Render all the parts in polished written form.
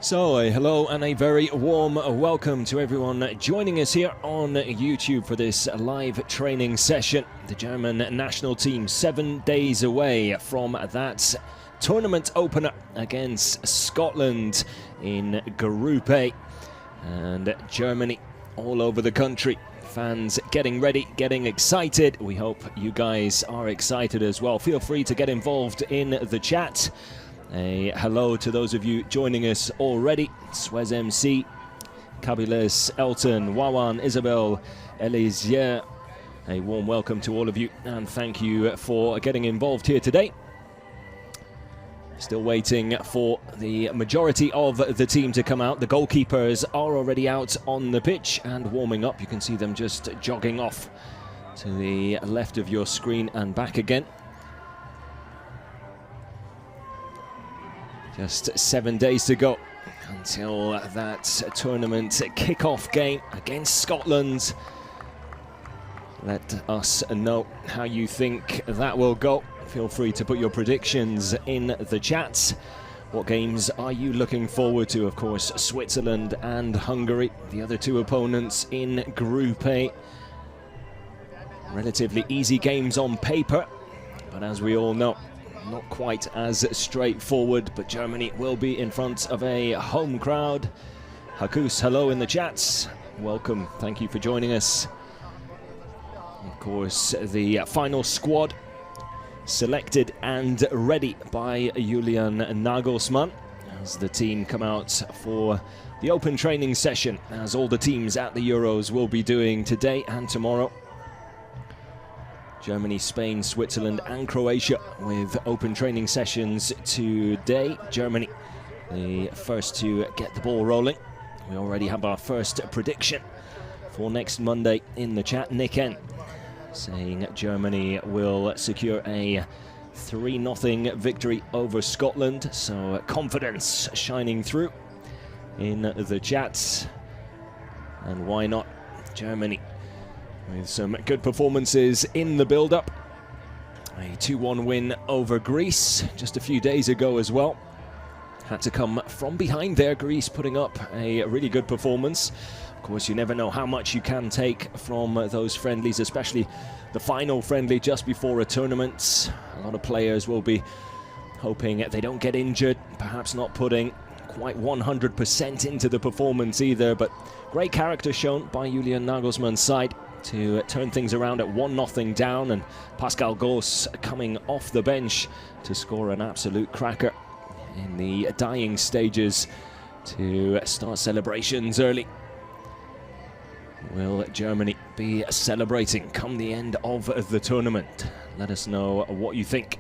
So, hello and a very warm welcome to everyone joining us here on YouTube for this live training session. The German national team 7 days away from that tournament opener against Scotland in Group A. And Germany all over the country. Fans getting ready, getting excited. We hope you guys are excited as well. Feel free to get involved in the chat. A hello to those of you joining us already. Suez MC, Kabiles, Elton, Wawan, Isabel, Elisier. A warm welcome to all of you and thank you for getting involved here today. Still waiting for the majority of the team to come out. The goalkeepers are already out on the pitch and warming up. You can see them just jogging off to the left of your screen and back again. Just 7 days to go until that tournament kick-off game against Scotland. Let us know how you think that will go. Feel free to put your predictions in the chats. What games are you looking forward to? Of course, Switzerland and Hungary, the other two opponents in Group A. Relatively easy games on paper, but as we all know, not quite as straightforward, but Germany will be in front of a home crowd. Hakus, hello in the chats. Welcome, thank you for joining us. Of course, the final squad selected and ready by Julian Nagelsmann as the team come out for the open training session, as all the teams at the Euros will be doing today and tomorrow. Germany, Spain, Switzerland and Croatia with open training sessions today. Germany, the first to get the ball rolling. We already have our first prediction for next Monday in the chat. Nick N saying Germany will secure a 3-0 victory over Scotland. So confidence shining through in the chats. And why not Germany? With some good performances in the build-up. A 2-1 win over Greece just a few days ago as well. Had to come from behind there, Greece putting up a really good performance. Of course, you never know how much you can take from those friendlies, especially the final friendly just before a tournament. A lot of players will be hoping they don't get injured, perhaps not putting quite 100% into the performance either, but great character shown by Julian Nagelsmann's side to turn things around at 1-0 down, and Pascal Gross coming off the bench to score an absolute cracker in the dying stages to start celebrations early. Will Germany be celebrating come the end of the tournament? Let us know what you think.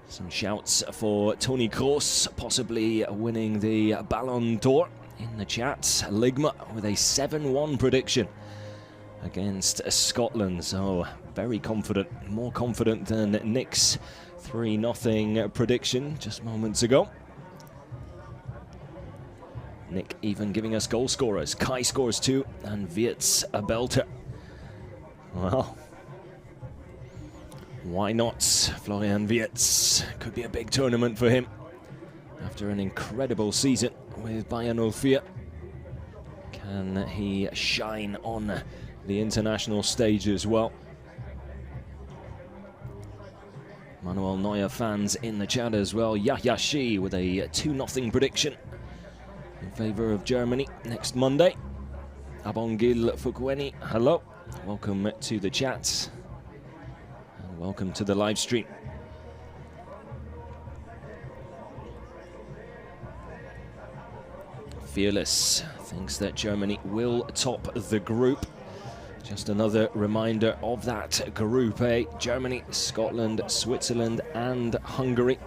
Some shouts for Toni Kroos possibly winning the Ballon d'Or in the chat. Ligma with a 7-1 prediction against Scotland. So very confident, more confident than Nick's 3-0 prediction just moments ago. Nick even giving us goal scorers. Kai scores 2 and Wirtz a belter. Well, why not? Florian Wirtz. Could be a big tournament for him after an incredible season with Bayern 04. Can he shine on the international stage as well? Manuel Neuer fans in the chat as well. Yahya Shi with a 2-0 prediction in favour of Germany next Monday. Abongil Fukueni, hello. Welcome to the chat. And welcome to the live stream. Fearless thinks that Germany will top the group. Just another reminder of that Group A. Germany, Scotland, Switzerland and Hungary.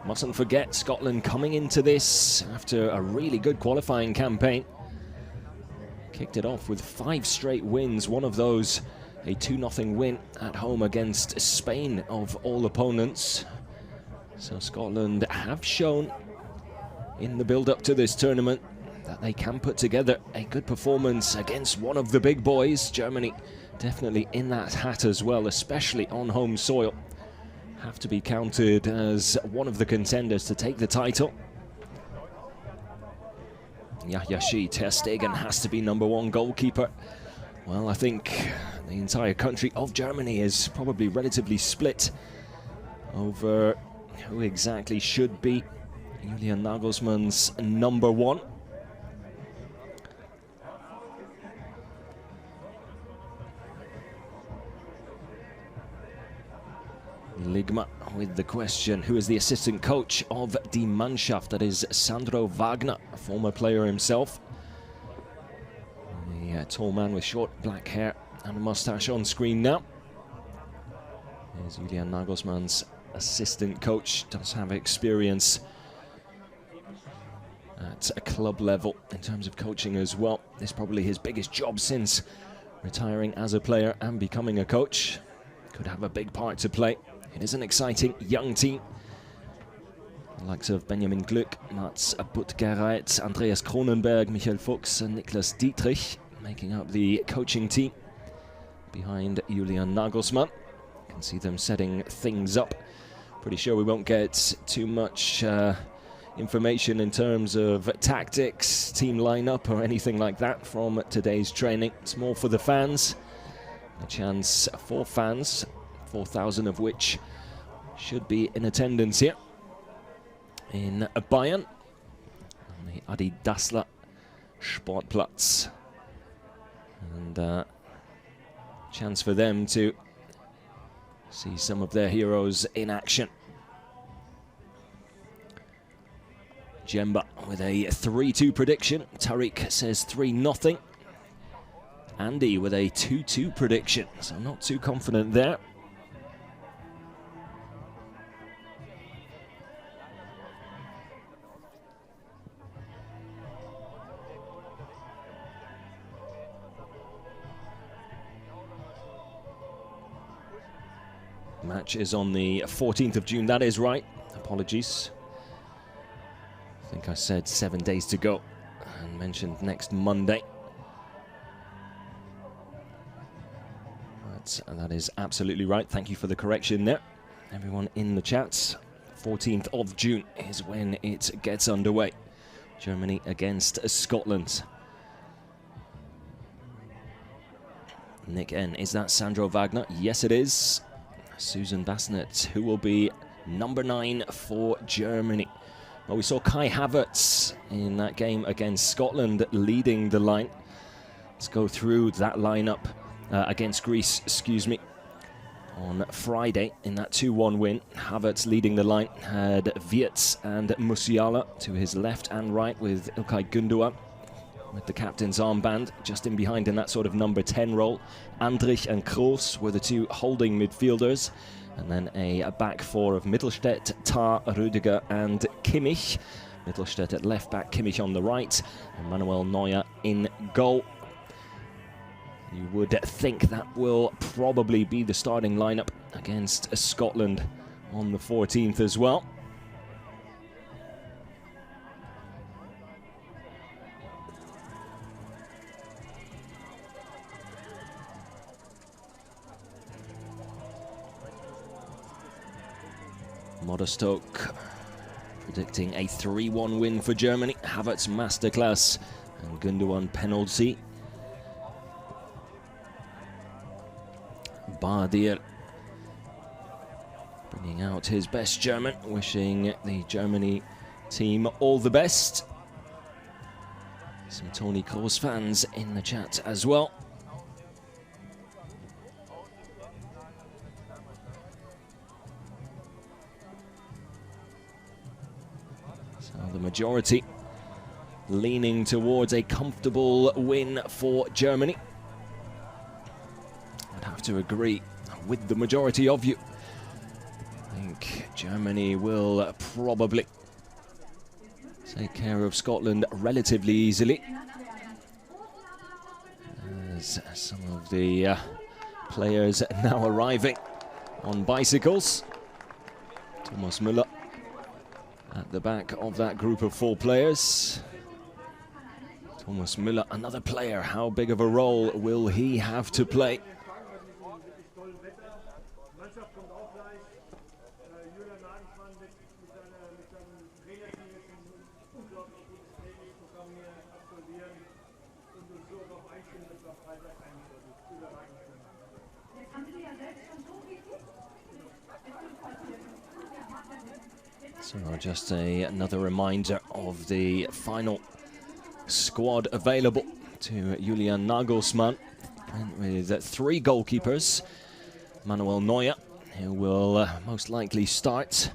Mustn't forget Scotland coming into this after a really good qualifying campaign. Kicked it off with 5 straight wins, one of those a 2-0 win at home against Spain of all opponents. So Scotland have shown in the build-up to this tournament that they can put together a good performance against one of the big boys. Germany definitely in that hat as well, especially on home soil. have to be counted as one of the contenders to take the title. Yahya Ter Stegen has to be #1 goalkeeper. Well, I think the entire country of Germany is probably relatively split over who exactly should be Julian Nagelsmann's #1. Ligma with the question, who is the assistant coach of Die Mannschaft? That is Sandro Wagner, a former player himself. The tall man with short black hair and a mustache on screen now. Here's Julian Nagelsmann's assistant coach, does have experience at a club level in terms of coaching as well. This is probably his biggest job since retiring as a player and becoming a coach. Could have a big part to play. It is an exciting young team. The likes of Benjamin Glück, Mats Buttgereit, Andreas Kronenberg, Michael Fuchs and Niklas Dietrich making up the coaching team behind Julian Nagelsmann. You can see them setting things up. Pretty sure we won't get too much information in terms of tactics, team lineup or anything like that from today's training. It's more for the fans. A chance for fans, 4,000 of which should be in attendance here in Bayern on the Adi Dassler Sportplatz. And chance for them to see some of their heroes in action. Jemba with a 3-2 prediction. Tariq says 3-0. Andy with a 2-2 prediction, so not too confident there. Match is on the 14th of June, that is right. Apologies. I think I said 7 days to go and mentioned next Monday. That is absolutely right. Thank you for the correction there. Everyone in the chats. 14th of June is when it gets underway. Germany against Scotland. Nick N, is that Sandro Wagner? Yes, it is. Susan Bassnett, who will be #9 for Germany. Well, we saw Kai Havertz in that game against Scotland leading the line. Let's go through that lineup against Greece, excuse me, on Friday in that 2-1 win. Havertz leading the line, had Wirtz and Musiala to his left and right, with Ilkay Gundogan with the captain's armband just in behind in that sort of number 10 role. Andrich and Kroos were the two holding midfielders, and then a back four of Mittelstädt, Tah, Rüdiger and Kimmich. Mittelstädt at left back, Kimmich on the right, and Manuel Neuer in goal. You would think that will probably be the starting lineup against Scotland on the 14th as well. Modestoke predicting a 3-1 win for Germany. Havertz masterclass and Gundogan penalty. Bardier bringing out his best German, wishing the Germany team all the best. Some Toni Kroos fans in the chat as well. So the majority leaning towards a comfortable win for Germany. I'd have to agree with the majority of you. I think Germany will probably take care of Scotland relatively easily, as some of the players now arriving on bicycles. Thomas Müller at the back of that group of 4 players. Thomas Müller, another player. How big of a role will he have to play? So just another reminder of the final squad available to Julian Nagelsmann, with 3 goalkeepers. Manuel Neuer, who will most likely start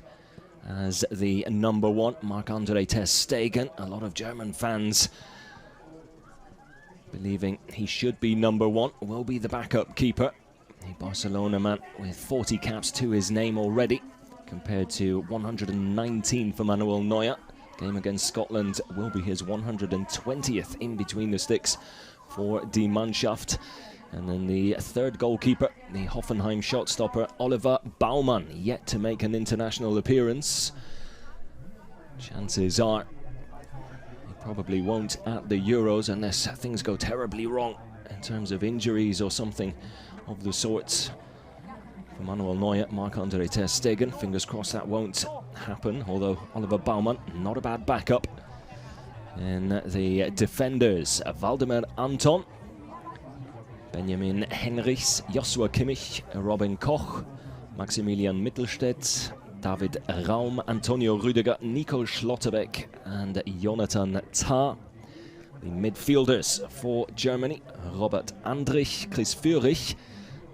as the number 1. Marc-Andre ter Stegen. A lot of German fans believing he should be number 1, will be the backup keeper. The Barcelona man with 40 caps to his name already, compared to 119 for Manuel Neuer. Game against Scotland will be his 120th in between the sticks for Die Mannschaft. And then the 3rd goalkeeper, the Hoffenheim shot stopper Oliver Baumann, yet to make an international appearance. Chances are he probably won't at the Euros unless things go terribly wrong in terms of injuries or something of the sort. For Manuel Neuer, Marc-Andre ter Stegen, fingers crossed that won't happen, although Oliver Baumann, not a bad backup. And the defenders, Waldemar Anton, Benjamin Henrichs, Joshua Kimmich, Robin Koch, Maximilian Mittelstädt, David Raum, Antonio Rüdiger, Nico Schlotterbeck and Jonathan Tah. The midfielders for Germany, Robert Andrich, Chris Führich,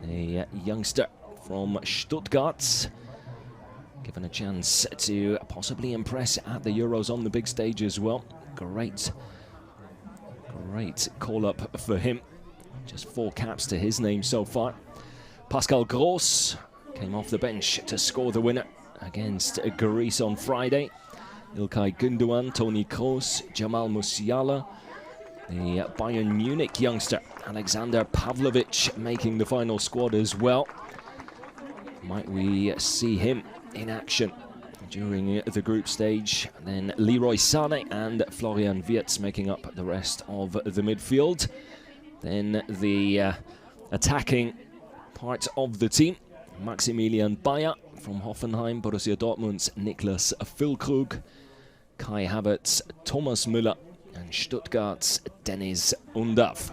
a youngster from Stuttgart, given a chance to possibly impress at the Euros on the big stage as well. Great call-up for him. Just 4 caps to his name so far. Pascal Gross came off the bench to score the winner against Greece on Friday. İlkay Gündoğan, Toni Kroos, Jamal Musiala. The Bayern Munich youngster, Alexander Pavlovic, making the final squad as well. Might we see him in action during the group stage? And then Leroy Sané and Florian Wirtz making up the rest of the midfield. Then the attacking part of the team, Maximilian Bayer from Hoffenheim, Borussia Dortmund's Niklas Füllkrug, Kai Havertz, Thomas Müller and Stuttgart's Deniz Undav.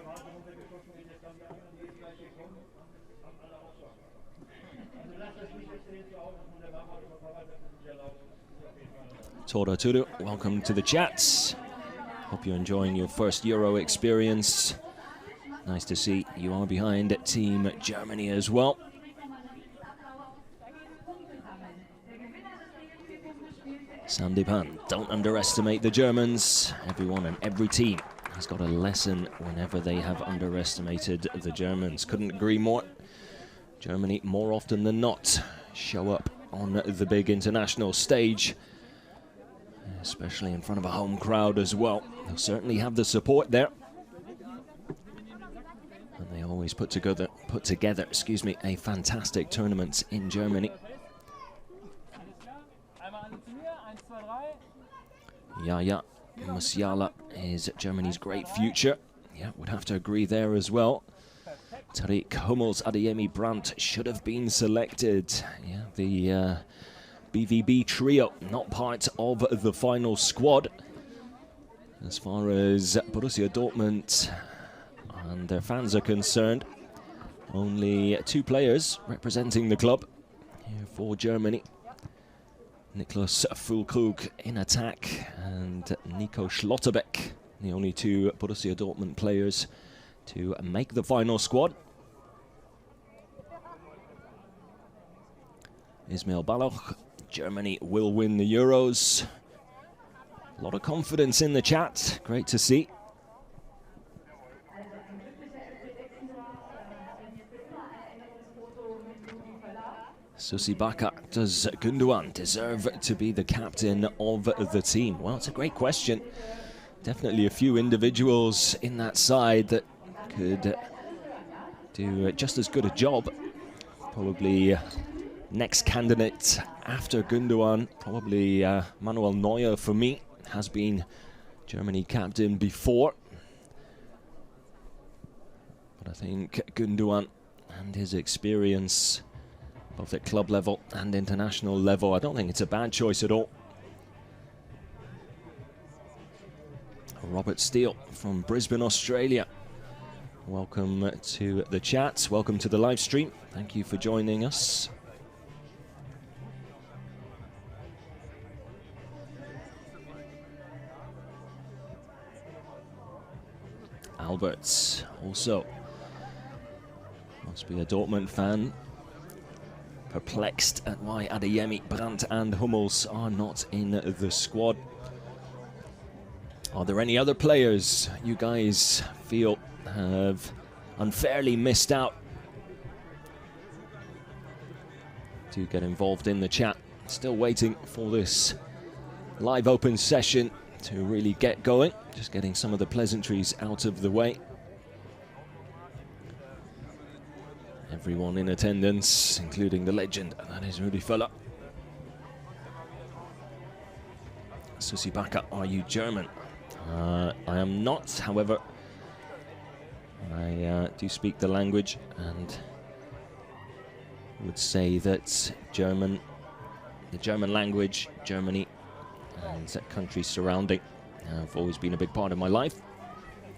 Tora Turu, welcome to the chats. Hope you're enjoying your first Euro experience. Nice to see you are behind Team Germany as well. Sandipan, don't underestimate the Germans. Everyone and every team has got a lesson whenever they have underestimated the Germans. Couldn't agree more. Germany, more often than not, show up on the big international stage, especially in front of a home crowd as well. They'll certainly have the support there. And they always put together, a fantastic tournament in Germany. Yaya Musiala is Germany's great future. Yeah, would have to agree there as well. Tariq Hummels, Adeyemi Brandt should have been selected. Yeah, the BVB trio not part of the final squad. As far as Borussia Dortmund and their fans are concerned, only 2 players representing the club here for Germany. Niklas Füllkrug in attack and Nico Schlotterbeck, the only 2 Borussia Dortmund players to make the final squad. Ismail Baloch, Germany will win the Euros. A lot of confidence in the chat, great to see. Susi Baka, does Gündoğan deserve to be the captain of the team? Well, it's a great question. Definitely a few individuals in that side that could do just as good a job. Probably next candidate after Gündoğan, probably Manuel Neuer for me, has been Germany captain before. But I think Gündoğan and his experience both at club level and international level, I don't think it's a bad choice at all. Robert Steele from Brisbane, Australia. Welcome to the chat, welcome to the live stream. Thank you for joining us. Albert also must be a Dortmund fan, perplexed at why Adeyemi, Brandt and Hummels are not in the squad. Are there any other players you guys feel have unfairly missed out? Do get involved in the chat. Still waiting for this live open session to really get going. Just getting some of the pleasantries out of the way. Everyone in attendance, including the legend, that is Rudi Völler. Susi Baka, are you German? I am not, however, I do speak the language and would say that the German language, Germany and countries surrounding have always been a big part of my life,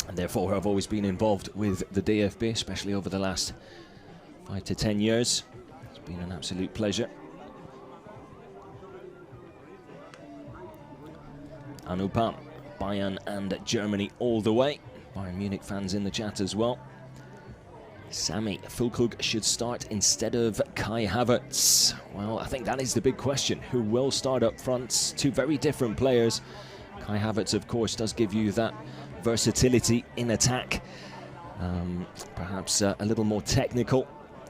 and therefore I've always been involved with the DFB, especially over the last 5 to 10 years. It's been an absolute pleasure. Anupam, Bayern and Germany all the way. Bayern Munich fans in the chat as well. Sammy, Füllkrug should start instead of Kai Havertz. Well, I think that is the big question. Who will start up front? Two very different players. Kai Havertz, of course, does give you that versatility in attack. Perhaps a little more technical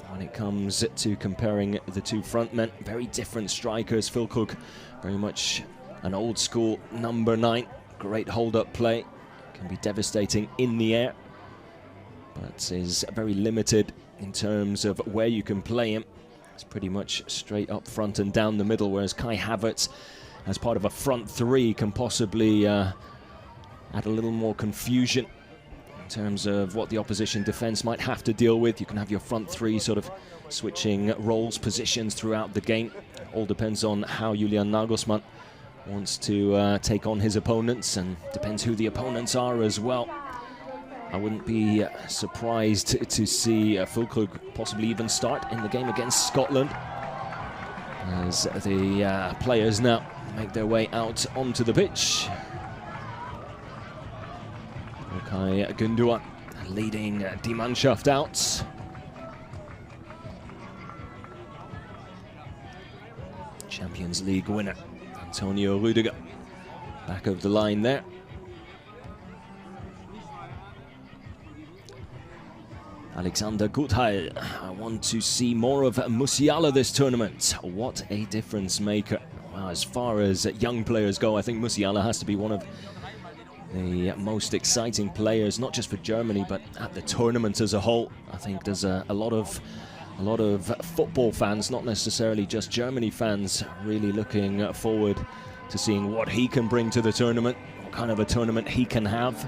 when it comes to comparing the two frontmen. Very different strikers. Füllkrug, very much an old school number 9. Great hold-up play. Can be devastating in the air, but is very limited in terms of where you can play him. It's pretty much straight up front and down the middle, whereas Kai Havertz, as part of a front 3, can possibly add a little more confusion in terms of what the opposition defense might have to deal with. You can have your front 3 sort of switching roles, positions throughout the game. All depends on how Julian Nagelsmann wants to take on his opponents, and depends who the opponents are as well. I wouldn't be surprised to see Füllkrug possibly even start in the game against Scotland, as the players now make their way out onto the pitch. Okay, Gündoğan leading Die Mannschaft out. Champions League winner Antonio Rüdiger, back of the line there. Alexander Gutheil, I want to see more of Musiala this tournament. What a difference maker. Well, as far as young players go, I think Musiala has to be one of the most exciting players, not just for Germany, but at the tournament as a whole. I think there's a lot of football fans, not necessarily just Germany fans, really looking forward to seeing what he can bring to the tournament, what kind of a tournament he can have.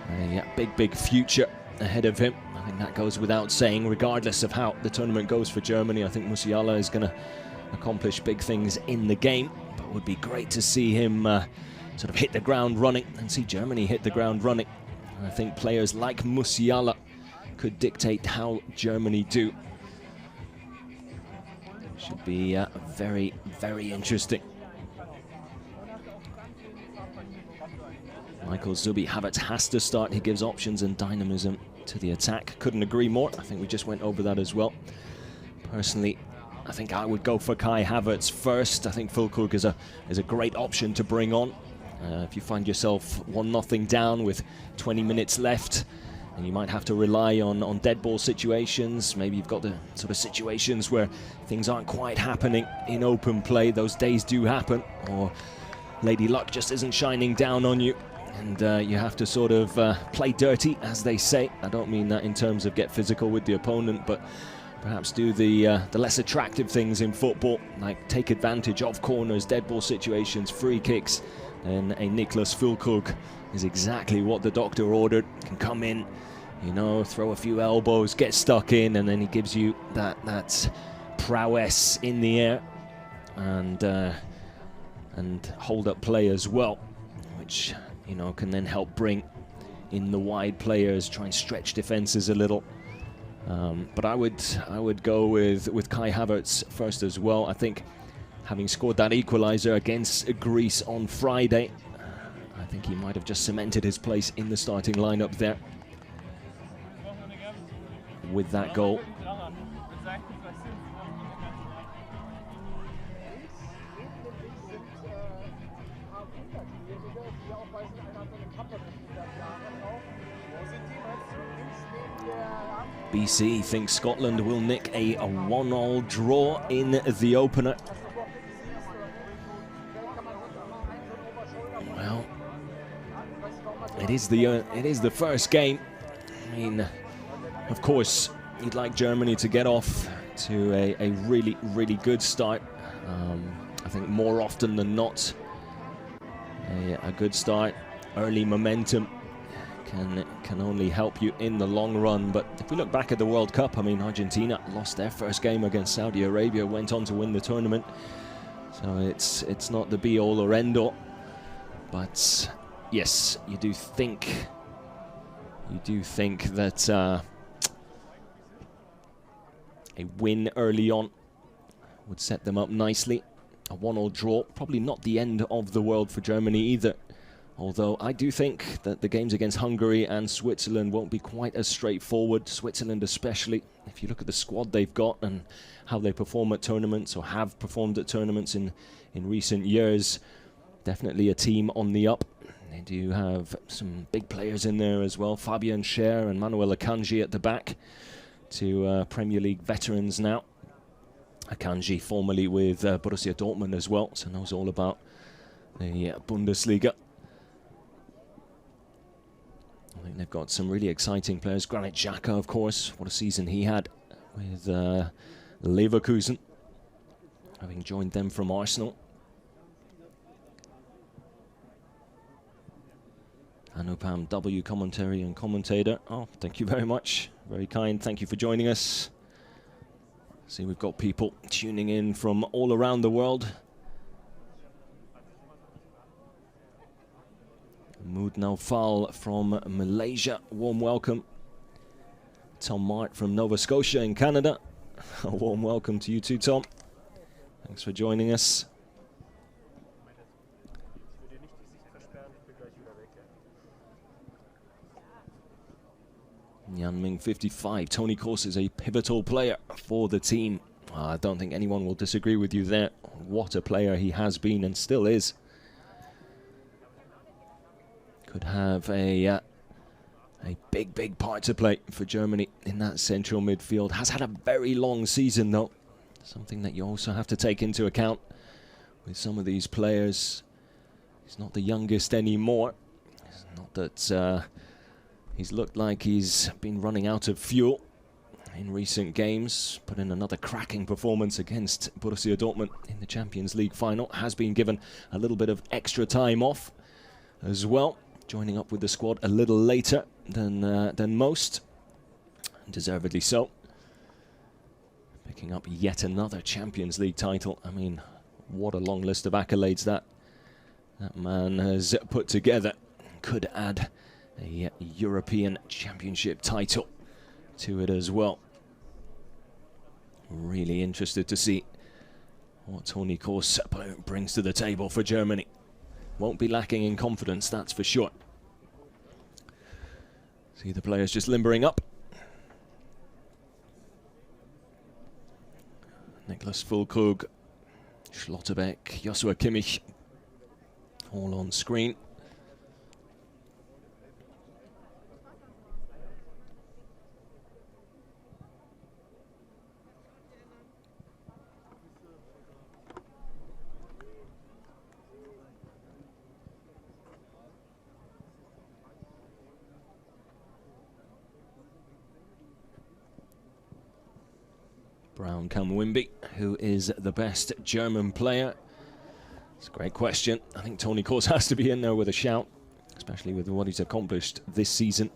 A big future ahead of him. I think that goes without saying, regardless of how the tournament goes for Germany. I think Musiala is going to accomplish big things in the game, but it would be great to see him sort of hit the ground running and see Germany hit the ground running. I think players like Musiala could dictate how Germany do. Should be very interesting. Michael Zubi, Havertz has to start. He gives options and dynamism to the attack. Couldn't agree more. I think we just went over that as well. Personally, I think I would go for Kai Havertz first. I think Füllkrug is a great option to bring on. If you find yourself 1-0 down with 20 minutes left, and you might have to rely on dead ball situations. Maybe you've got the sort of situations where things aren't quite happening in open play. Those days do happen, or Lady Luck just isn't shining down on you, and you have to sort of play dirty, as they say. I don't mean that in terms of get physical with the opponent, but perhaps do the less attractive things in football, like take advantage of corners, dead ball situations, free kicks. And a Niklas Füllkrug is exactly what the doctor ordered. Can come in, you know, throw a few elbows, get stuck in, and then he gives you that prowess in the air and hold up play as well, which, you know, can then help bring in the wide players, try and stretch defenses a little. But I would go with Kai Havertz first as well. I think having scored that equaliser against Greece on Friday, I think he might have just cemented his place in the starting lineup there with that goal. BC thinks Scotland will nick a 1-1 draw in the opener. Well, it is the first game. I mean, of course, you'd like Germany to get off to a really, really good start. I think more often than not, a good start, early momentum can only help you in the long run. But if we look back at the World Cup, I mean, Argentina lost their first game against Saudi Arabia, went on to win the tournament. So it's not the be-all or end-all. But yes, you do think that a win early on would set them up nicely. A 1-1 draw, probably not the end of the world for Germany either. Although I do think that the games against Hungary and Switzerland won't be quite as straightforward. Switzerland especially, if you look at the squad they've got and how they perform at tournaments or have performed at tournaments in recent years, definitely a team on the up. They do have some big players in there as well. Fabian Schär and Manuel Akanji at the back, two Premier League veterans now. Akanji formerly with Borussia Dortmund as well, so knows all about the Bundesliga. I think they've got some really exciting players. Granit Xhaka, of course, what a season he had with Leverkusen, having joined them from Arsenal. Anupam W, commentary and commentator. Oh, thank you very much. Very kind. Thank you for joining us. See, we've got people tuning in from all around the world. Mood Naufal from Malaysia, warm welcome. Tom Mart from Nova Scotia in Canada, a warm welcome to you too, Tom. Thanks for joining us. Yanming 55, Toni Kroos is a pivotal player for the team. I don't think anyone will disagree with you there. What a player he has been and still is. Could have a big part to play for Germany in that central midfield. Has had a very long season though. Something that you also have to take into account with some of these players. He's not the youngest anymore. It's not that he's looked like he's been running out of fuel in recent games. Put in another cracking performance against Borussia Dortmund in the Champions League final. Has been given a little bit of extra time off as well, joining up with the squad a little later than most, deservedly so. Picking up yet another Champions League title. I mean, what a long list of accolades that man has put together. Could add a European Championship title to it as well. Really interested to see what Toni Kroos brings to the table for Germany. Won't be lacking in confidence, that's for sure. See the players just limbering up. Niklas Füllkrug, Schlotterbeck, Joshua Kimmich, all on screen. Brown Kamwimbi, who is the best German player? It's a great question. I think Toni Kroos has to be in there with a shout, especially with what he's accomplished this season.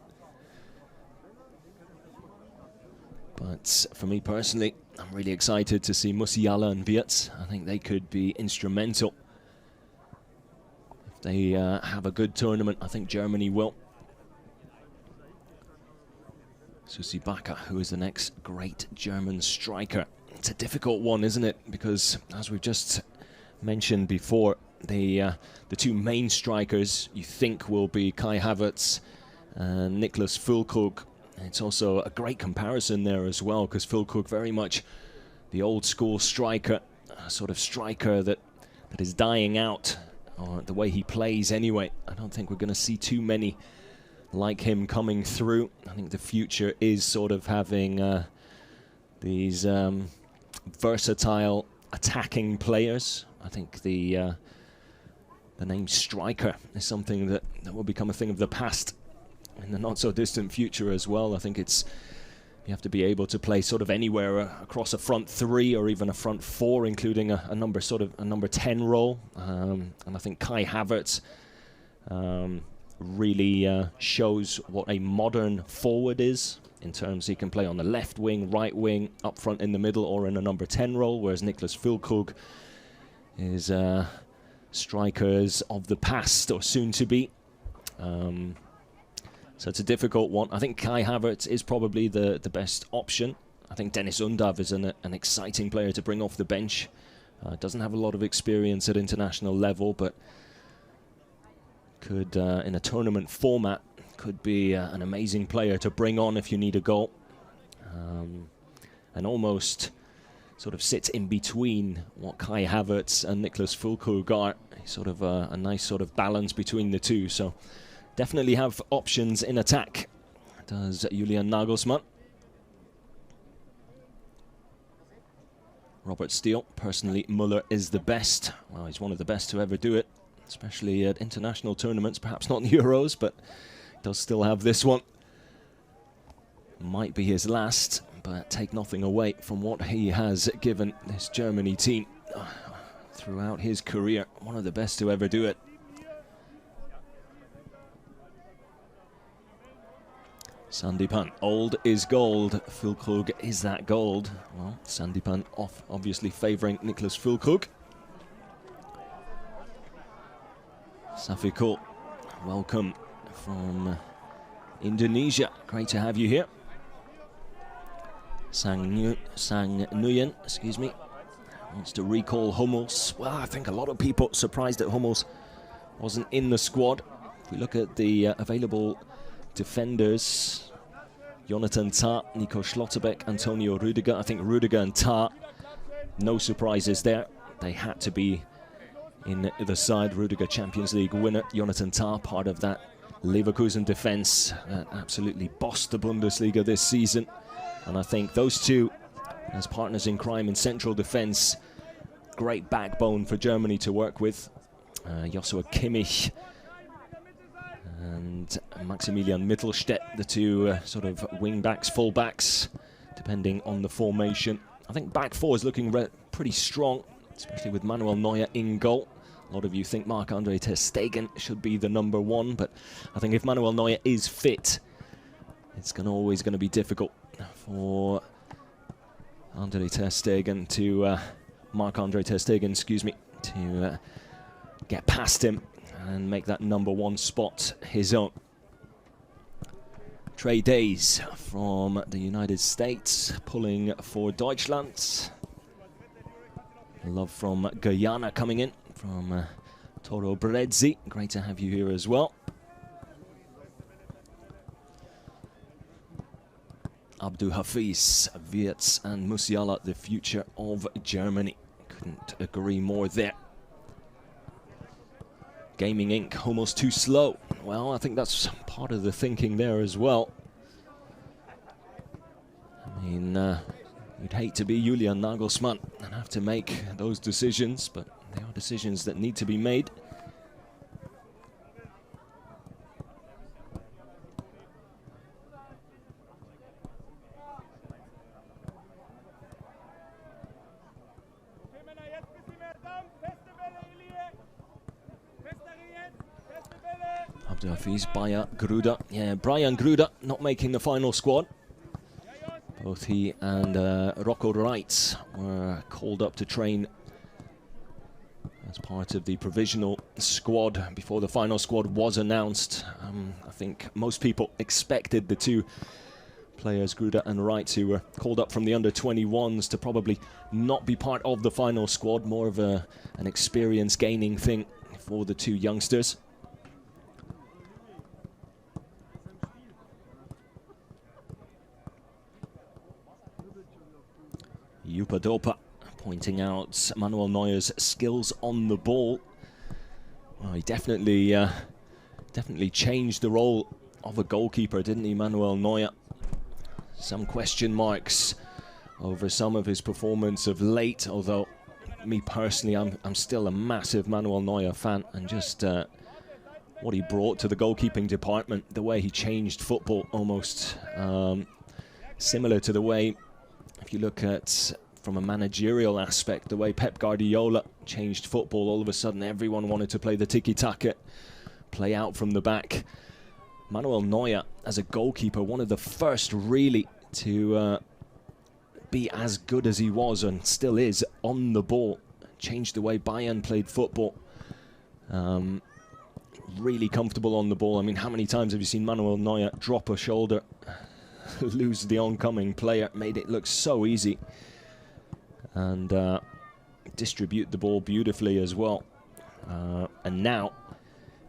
But for me personally, I'm really excited to see Musiala and Wirtz. I think they could be instrumental. If they have a good tournament, I think Germany will. Susi Baka, who is the next great German striker. It's a difficult one, isn't it? Because, as we've just mentioned before, the two main strikers you think will be Kai Havertz and Niklas Füllkrug. It's also a great comparison there as well, because Füllkrug very much the old school striker, a sort of striker that is dying out, or the way he plays anyway. I don't think we're going to see too many like him coming through. I think the future is sort of having these versatile attacking players. I think the name striker is something that will become a thing of the past in the not so distant future as well. I think you have to be able to play sort of anywhere across a front three or even a front four, including a number 10 role. And I think Kai Havertz really shows what a modern forward is, in terms he can play on the left wing, right wing, up front in the middle, or in a number 10 role, whereas Niklas Füllkrug is strikers of the past, or soon to be. So it's a difficult one. I think Kai Havertz is probably the best option. I think Dennis Undav is an exciting player to bring off the bench. Doesn't have a lot of experience at international level, but could, in a tournament format, could be an amazing player to bring on if you need a goal. And almost sort of sits in between what Kai Havertz and Niklas Füllkrug are. Sort of a nice sort of balance between the two. So definitely have options in attack, does Julian Nagelsmann. Robert Steele, personally, Müller is the best. Well, he's one of the best to ever do it, especially at international tournaments, perhaps not in Euros, but does still have this one. Might be his last, but take nothing away from what he has given this Germany team throughout his career. One of the best to ever do it. Sandipan, old is gold. Füllkrug is that gold. Well, Sandipan off, obviously favouring Niklas Füllkrug. Safikul, welcome from Indonesia. Great to have you here. Sang Nguyen, excuse me, wants to recall Hummels. Well, I think a lot of people surprised that Hummels wasn't in the squad. If we look at the available defenders, Jonathan Tah, Nico Schlotterbeck, Antonio Rüdiger. I think Rüdiger and Tah, no surprises there. They had to be in the side. Rüdiger, Champions League winner. Jonathan Tah, part of that Leverkusen defence that absolutely bossed the Bundesliga this season. And I think those two, as partners in crime in central defence, great backbone for Germany to work with. Joshua Kimmich and Maximilian Mittelstädt, the two sort of wing-backs, full-backs, depending on the formation. I think back four is looking pretty strong, especially with Manuel Neuer in goal. A lot of you think Marc-Andre ter Stegen should be the number one, but I think if Manuel Neuer is fit, it's always going to be difficult for Marc-Andre ter Stegen to get past him and make that number one spot his own. Trey Days from the United States, pulling for Deutschland. Love from Guyana coming in, from Toro Brezzi. Great to have you here as well. Abdul Hafiz, Wirtz and Musiala, the future of Germany. Couldn't agree more there. Gaming Inc. almost too slow. Well, I think that's part of the thinking there as well. I mean, you'd hate to be Julian Nagelsmann and have to make those decisions, but they are decisions that need to be made. Abdelhafiz, Bayer, Gruda. Yeah, Brian Gruda not making the final squad. Both he and Rocco Reitz were called up to train as part of the provisional squad before the final squad was announced. I think most people expected the two players, Gruda and Wright, who were called up from the under-21s to probably not be part of the final squad. More of an experience gaining thing for the two youngsters. Yupadopa pointing out Manuel Neuer's skills on the ball. Well, he definitely changed the role of a goalkeeper, didn't he, Manuel Neuer? Some question marks over some of his performance of late, although me personally, I'm still a massive Manuel Neuer fan, and just what he brought to the goalkeeping department, the way he changed football, almost similar to the way, if you look at from a managerial aspect, the way Pep Guardiola changed football. All of a sudden everyone wanted to play the tiki-taka, play out from the back. Manuel Neuer, as a goalkeeper, one of the first really to be as good as he was and still is on the ball. Changed the way Bayern played football. Really comfortable on the ball. I mean, how many times have you seen Manuel Neuer drop a shoulder, lose the oncoming player? Made it look so easy. And distribute the ball beautifully as well. And now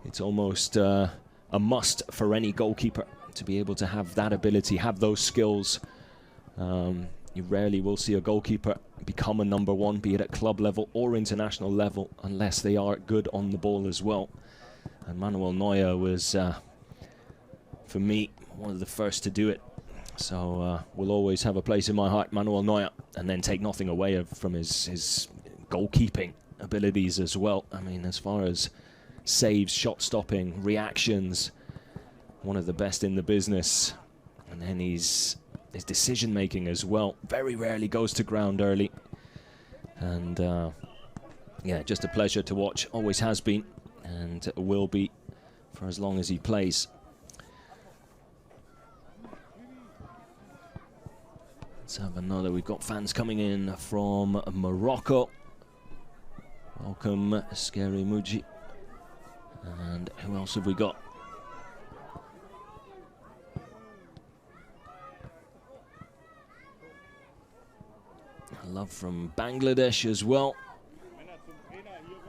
it's almost a must for any goalkeeper to be able to have that ability, have those skills. You rarely will see a goalkeeper become a #1, be it at club level or international level, unless they are good on the ball as well. And Manuel Neuer was, for me, one of the first to do it. So will always have a place in my heart, Manuel Neuer, and then take nothing away from his goalkeeping abilities as well. I mean, as far as saves, shot stopping, reactions, one of the best in the business. And then his decision making as well. Very rarely goes to ground early. And yeah, just a pleasure to watch. Always has been, and will be for as long as he plays. Let's have another. We've got fans coming in from Morocco. Welcome, Scary Muji. And who else have we got? Love from Bangladesh as well.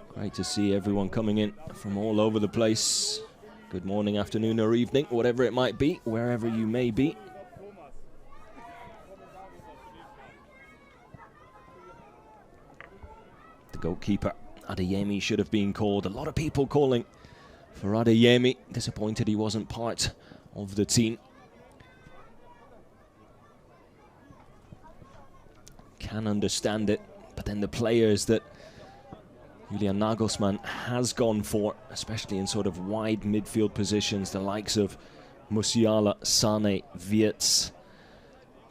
Great to see everyone coming in from all over the place. Good morning, afternoon or evening, whatever it might be, wherever you may be. The goalkeeper, Adeyemi, should have been called. A lot of people calling for Adeyemi. Disappointed he wasn't part of the team. Can understand it, but then the players that Julian Nagelsmann has gone for, especially in sort of wide midfield positions, the likes of Musiala, Sane, Wirtz,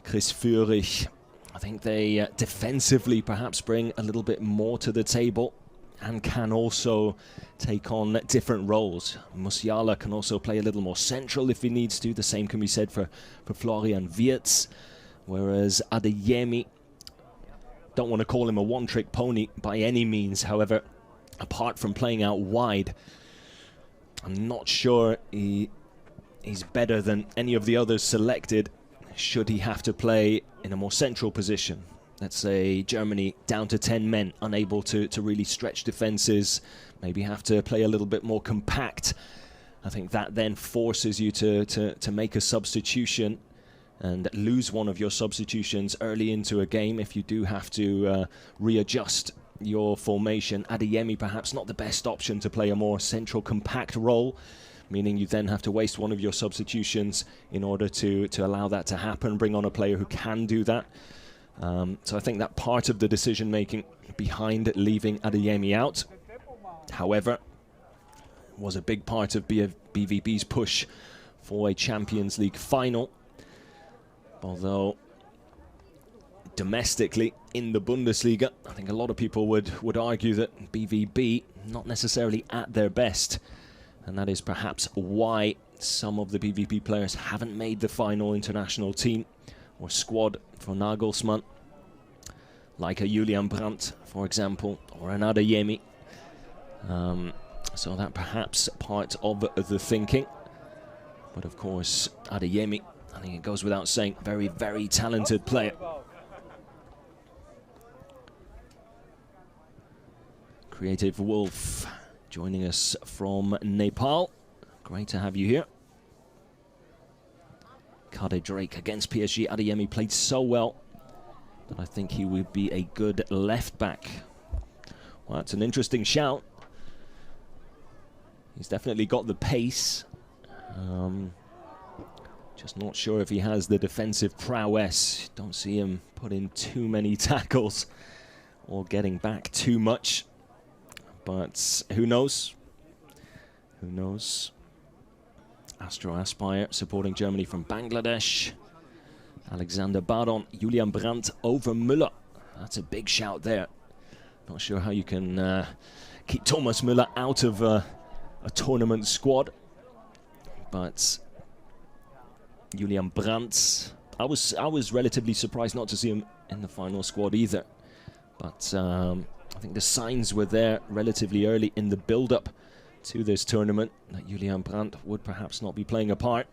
Chris Führich, I think they defensively perhaps bring a little bit more to the table and can also take on different roles. Musiala can also play a little more central if he needs to. The same can be said for Florian Wirtz, whereas Adeyemi, don't want to call him a one-trick pony by any means. However, apart from playing out wide, I'm not sure he's better than any of the others selected should he have to play in a more central position. Let's say Germany down to 10 men, unable to really stretch defenses, maybe have to play a little bit more compact. I think that then forces you to make a substitution and lose one of your substitutions early into a game if you do have to readjust your formation. Adeyemi perhaps not the best option to play a more central compact role, meaning you then have to waste one of your substitutions in order to allow that to happen, bring on a player who can do that. So I think that part of the decision making behind leaving Adeyemi out, however, was a big part of BVB's push for a Champions League final. Although domestically in the Bundesliga, I think a lot of people would argue that BVB not necessarily at their best, and that is perhaps why some of the BVB players haven't made the final international team or squad for Nagelsmann, like a Julian Brandt, for example, or an Adeyemi. So that perhaps part of the thinking. But of course, Adeyemi, I think it goes without saying, very, very talented player. Creative Wolf joining us from Nepal. Great to have you here. Kade Drake against PSG. Adeyemi played so well that I think he would be a good left back. Well, that's an interesting shout. He's definitely got the pace. Just not sure if he has the defensive prowess. Don't see him put in too many tackles or getting back too much. But who knows? Who knows? Astro Aspire supporting Germany from Bangladesh. Alexander Baron, Julian Brandt over Müller. That's a big shout there. Not sure how you can keep Thomas Müller out of a tournament squad. But Julian Brandt, I was relatively surprised not to see him in the final squad either. But I think the signs were there relatively early in the build-up to this tournament that Julian Brandt would perhaps not be playing a part.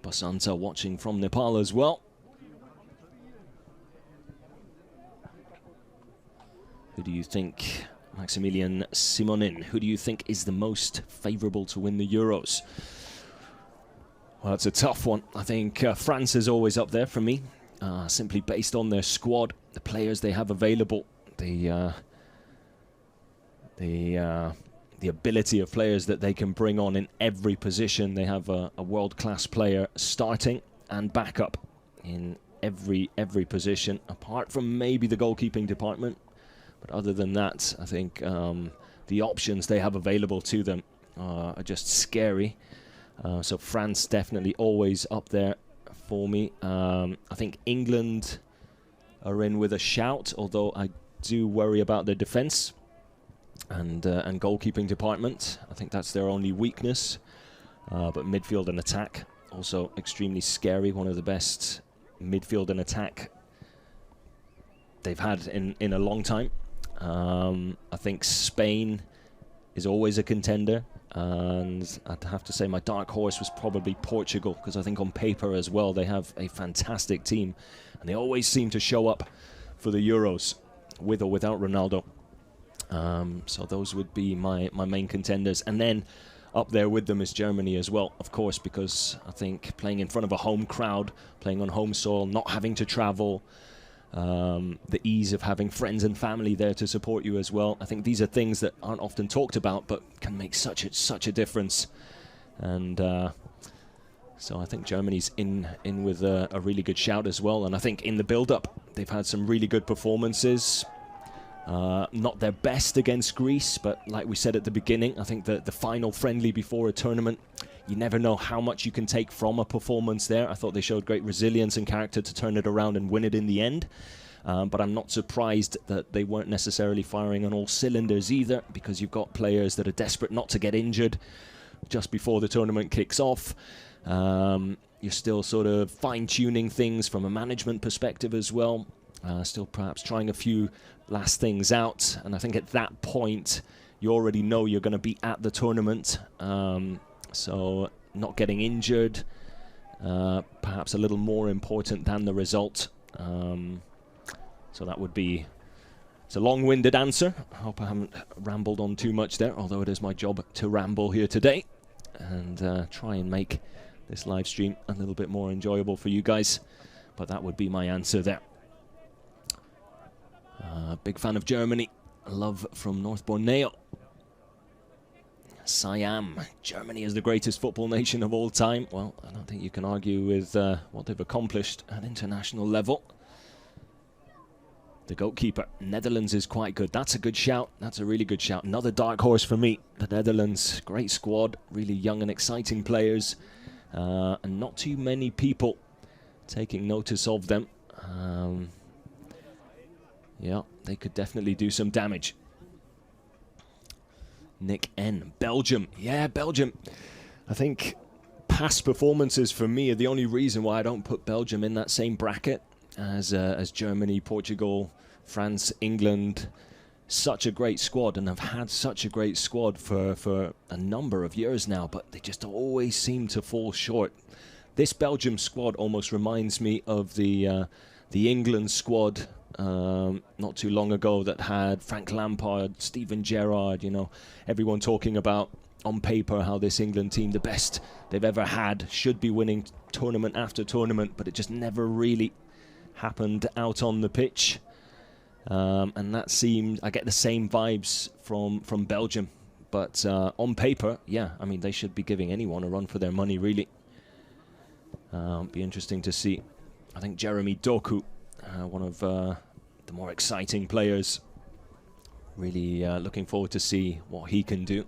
Basanta watching from Nepal as well. Who do you think, Maximilian Simonin, who do you think is the most favourable to win the Euros? Well, it's a tough one. I think France is always up there for me, simply based on their squad, the players they have available, the ability of players that they can bring on in every position. They have a world-class player starting and backup in every position, apart from maybe the goalkeeping department. But other than that, I think the options they have available to them are just scary. So France definitely always up there for me. I think England are in with a shout, although I do worry about their defence and goalkeeping department. I think that's their only weakness. But midfield and attack, also extremely scary. One of the best midfield and attack they've had in a long time. I think Spain is always a contender, and I'd have to say my dark horse was probably Portugal, because I think on paper as well they have a fantastic team, and they always seem to show up for the Euros, with or without Ronaldo. So those would be my main contenders, and then up there with them is Germany as well, of course, because I think playing in front of a home crowd, playing on home soil, not having to travel, the ease of having friends and family there to support you as well. I think these are things that aren't often talked about, but can make such a difference. And so I think Germany's in with a really good shout as well. And I think in the build-up, they've had some really good performances. Not their best against Greece, but like we said at the beginning, I think the final friendly before a tournament, you never know how much you can take from a performance there. I thought they showed great resilience and character to turn it around and win it in the end. But I'm not surprised that they weren't necessarily firing on all cylinders either, because you've got players that are desperate not to get injured just before the tournament kicks off. You're still sort of fine-tuning things from a management perspective as well. Still perhaps trying a few last things out. And I think at that point, you already know you're going to be at the tournament. So not getting injured, perhaps a little more important than the result. So that would be... It's a long-winded answer. I hope I haven't rambled on too much there, although it is my job to ramble here today and try and make this live stream a little bit more enjoyable for you guys. But that would be my answer there. Big fan of Germany. Love from North Borneo. Siam. Germany is the greatest football nation of all time. Well, I don't think you can argue with what they've accomplished at international level. The goalkeeper, Netherlands, is quite good. That's a good shout. That's a really good shout. Another dark horse for me. The Netherlands, great squad, really young and exciting players, and not too many people taking notice of them. Yeah, they could definitely do some damage. Nick N. Belgium. Yeah, Belgium. I think past performances for me are the only reason why I don't put Belgium in that same bracket as Germany, Portugal, France, England, such a great squad and have had such a great squad for a number of years now, but they just always seem to fall short. This Belgium squad almost reminds me of the England squad not too long ago that had Frank Lampard, Steven Gerrard, you know, everyone talking about on paper how this England team, the best they've ever had, should be winning tournament after tournament, but it just never really happened out on the pitch. And that seemed, I get the same vibes from Belgium, but on paper, yeah, I mean, they should be giving anyone a run for their money, really. Be interesting to see. I think Jeremy Doku, one of the more exciting players, really looking forward to see what he can do.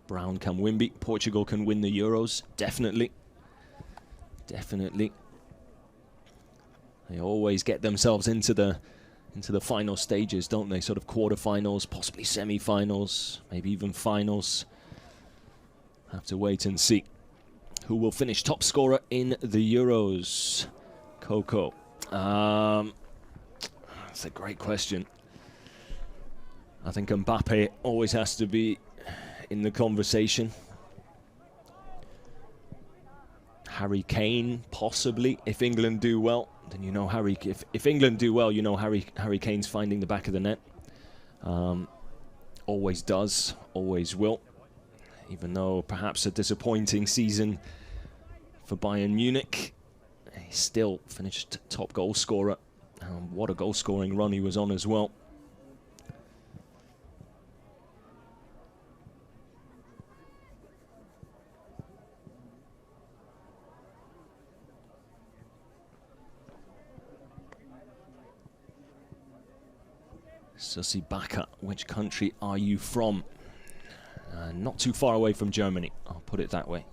Brown can Wimby. Portugal can win the Euros, definitely. Definitely. They always get themselves into the final stages, don't they? Sort of quarterfinals, possibly semi-finals, maybe even finals. Have to wait and see who will finish top scorer in the Euros. Coco. That's a great question. I think Mbappe always has to be in the conversation. Harry Kane, possibly, if England do well. Then you know if England do well, you know Harry Kane's finding the back of the net. Always does, always will. Even though perhaps a disappointing season for Bayern Munich, he still finished top goal scorer. What a goal scoring run he was on as well. Susi Baka, which country are you from? Not too far away from Germany, I'll put it that way.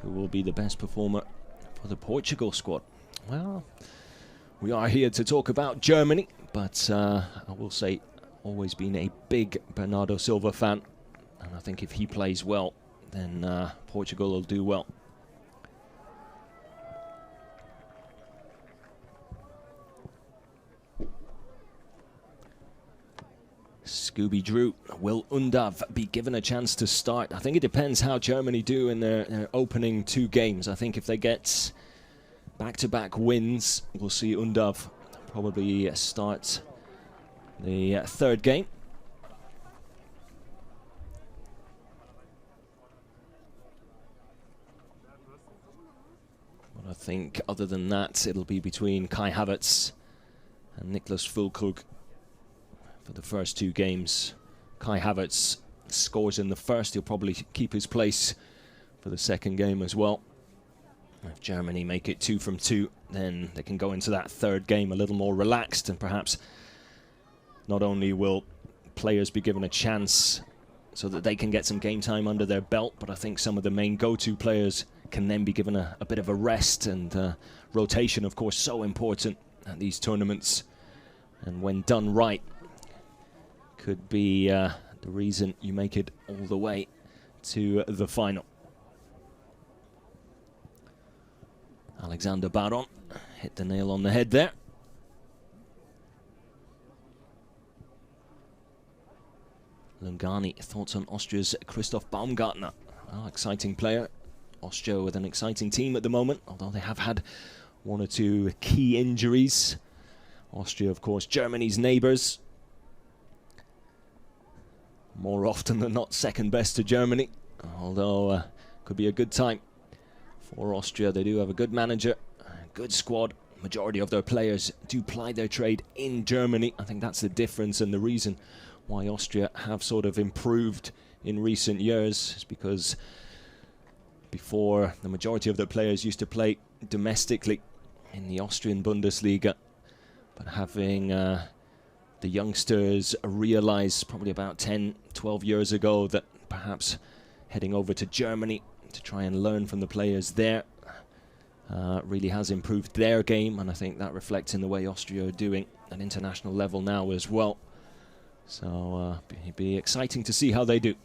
Who will be the best performer for the Portugal squad? Well, we are here to talk about Germany, but I will say, always been a big Bernardo Silva fan, and I think if he plays well, then Portugal will do well. Scooby Drew, will Undav be given a chance to start? I think it depends how Germany do in their opening two games. I think if they get back-to-back wins, we'll see Undav probably start the third game. But I think other than that, it'll be between Kai Havertz and Niklas Füllkrug. For the first two games. Kai Havertz scores in the first, he'll probably keep his place for the second game as well. If Germany make it 2 from 2, then they can go into that third game a little more relaxed, and perhaps not only will players be given a chance so that they can get some game time under their belt, but I think some of the main go-to players can then be given a bit of a rest, and rotation, of course, so important at these tournaments, and when done right, could be the reason you make it all the way to the final. Alexander Baron hit the nail on the head there. Lungani, thoughts on Austria's Christoph Baumgartner? Oh, exciting player. Austria with an exciting team at the moment, although they have had one or two key injuries. Austria, of course, Germany's neighbours. More often than not, second best to Germany, although could be a good time for Austria. They do have a good manager, a good squad. Majority of their players do ply their trade in Germany. I think that's the difference, and the reason why Austria have sort of improved in recent years is because before, the majority of their players used to play domestically in the Austrian Bundesliga, but having the youngsters realize probably about 10, 12 years ago that perhaps heading over to Germany to try and learn from the players there really has improved their game, and I think that reflects in the way Austria are doing at international level now as well. So it'd be exciting to see how they do.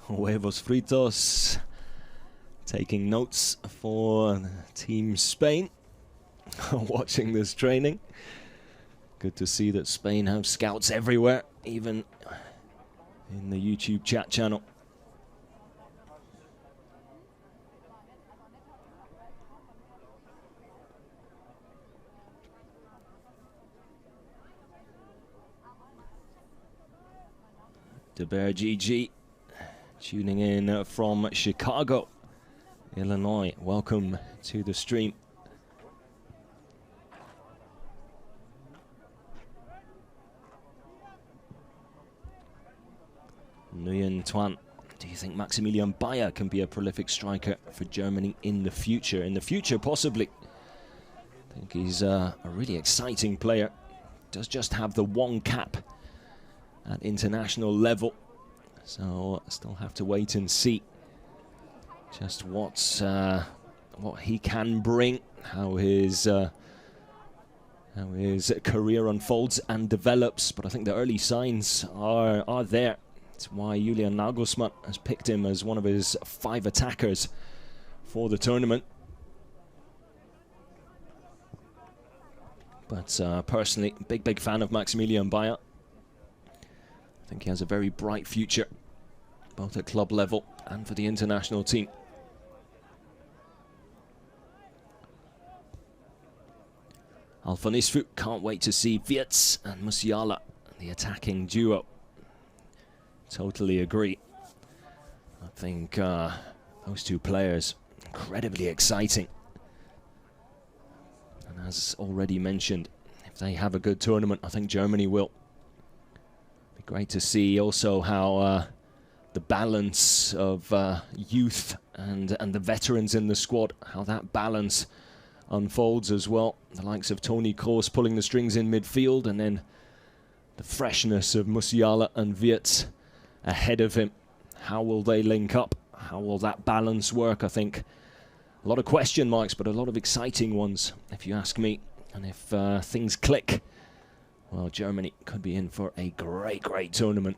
Huevos fritos. Taking notes for Team Spain. Watching this training. Good to see that Spain have scouts everywhere, even in the YouTube chat channel. DeBear GG tuning in from Chicago, Illinois. Welcome to the stream. Nguyen Tuan, do you think Maximilian Bayer can be a prolific striker for Germany in the future? In the future, possibly. I think he's a really exciting player. Does just have the one cap at international level, so still have to wait and see just what he can bring, how his career unfolds and develops. But I think the early signs are there. That's why Julian Nagelsmann has picked him as one of his 5 attackers for the tournament. But personally, big fan of Maximilian Bayer. I think he has a very bright future, both at club level and for the international team. Alfanisfu can't wait to see Wirtz and Musiala, the attacking duo. Totally agree. I think those two players, incredibly exciting. And as already mentioned, if they have a good tournament, I think Germany will. Be great to see also how the balance of youth and the veterans in the squad, how that balance unfolds as well. The likes of Toni Kroos pulling the strings in midfield, and then the freshness of Musiala and Wirtz ahead of him. How will they link up? How will that balance work? I think a lot of question marks, but a lot of exciting ones, if you ask me. And if things click, well, Germany could be in for a great tournament.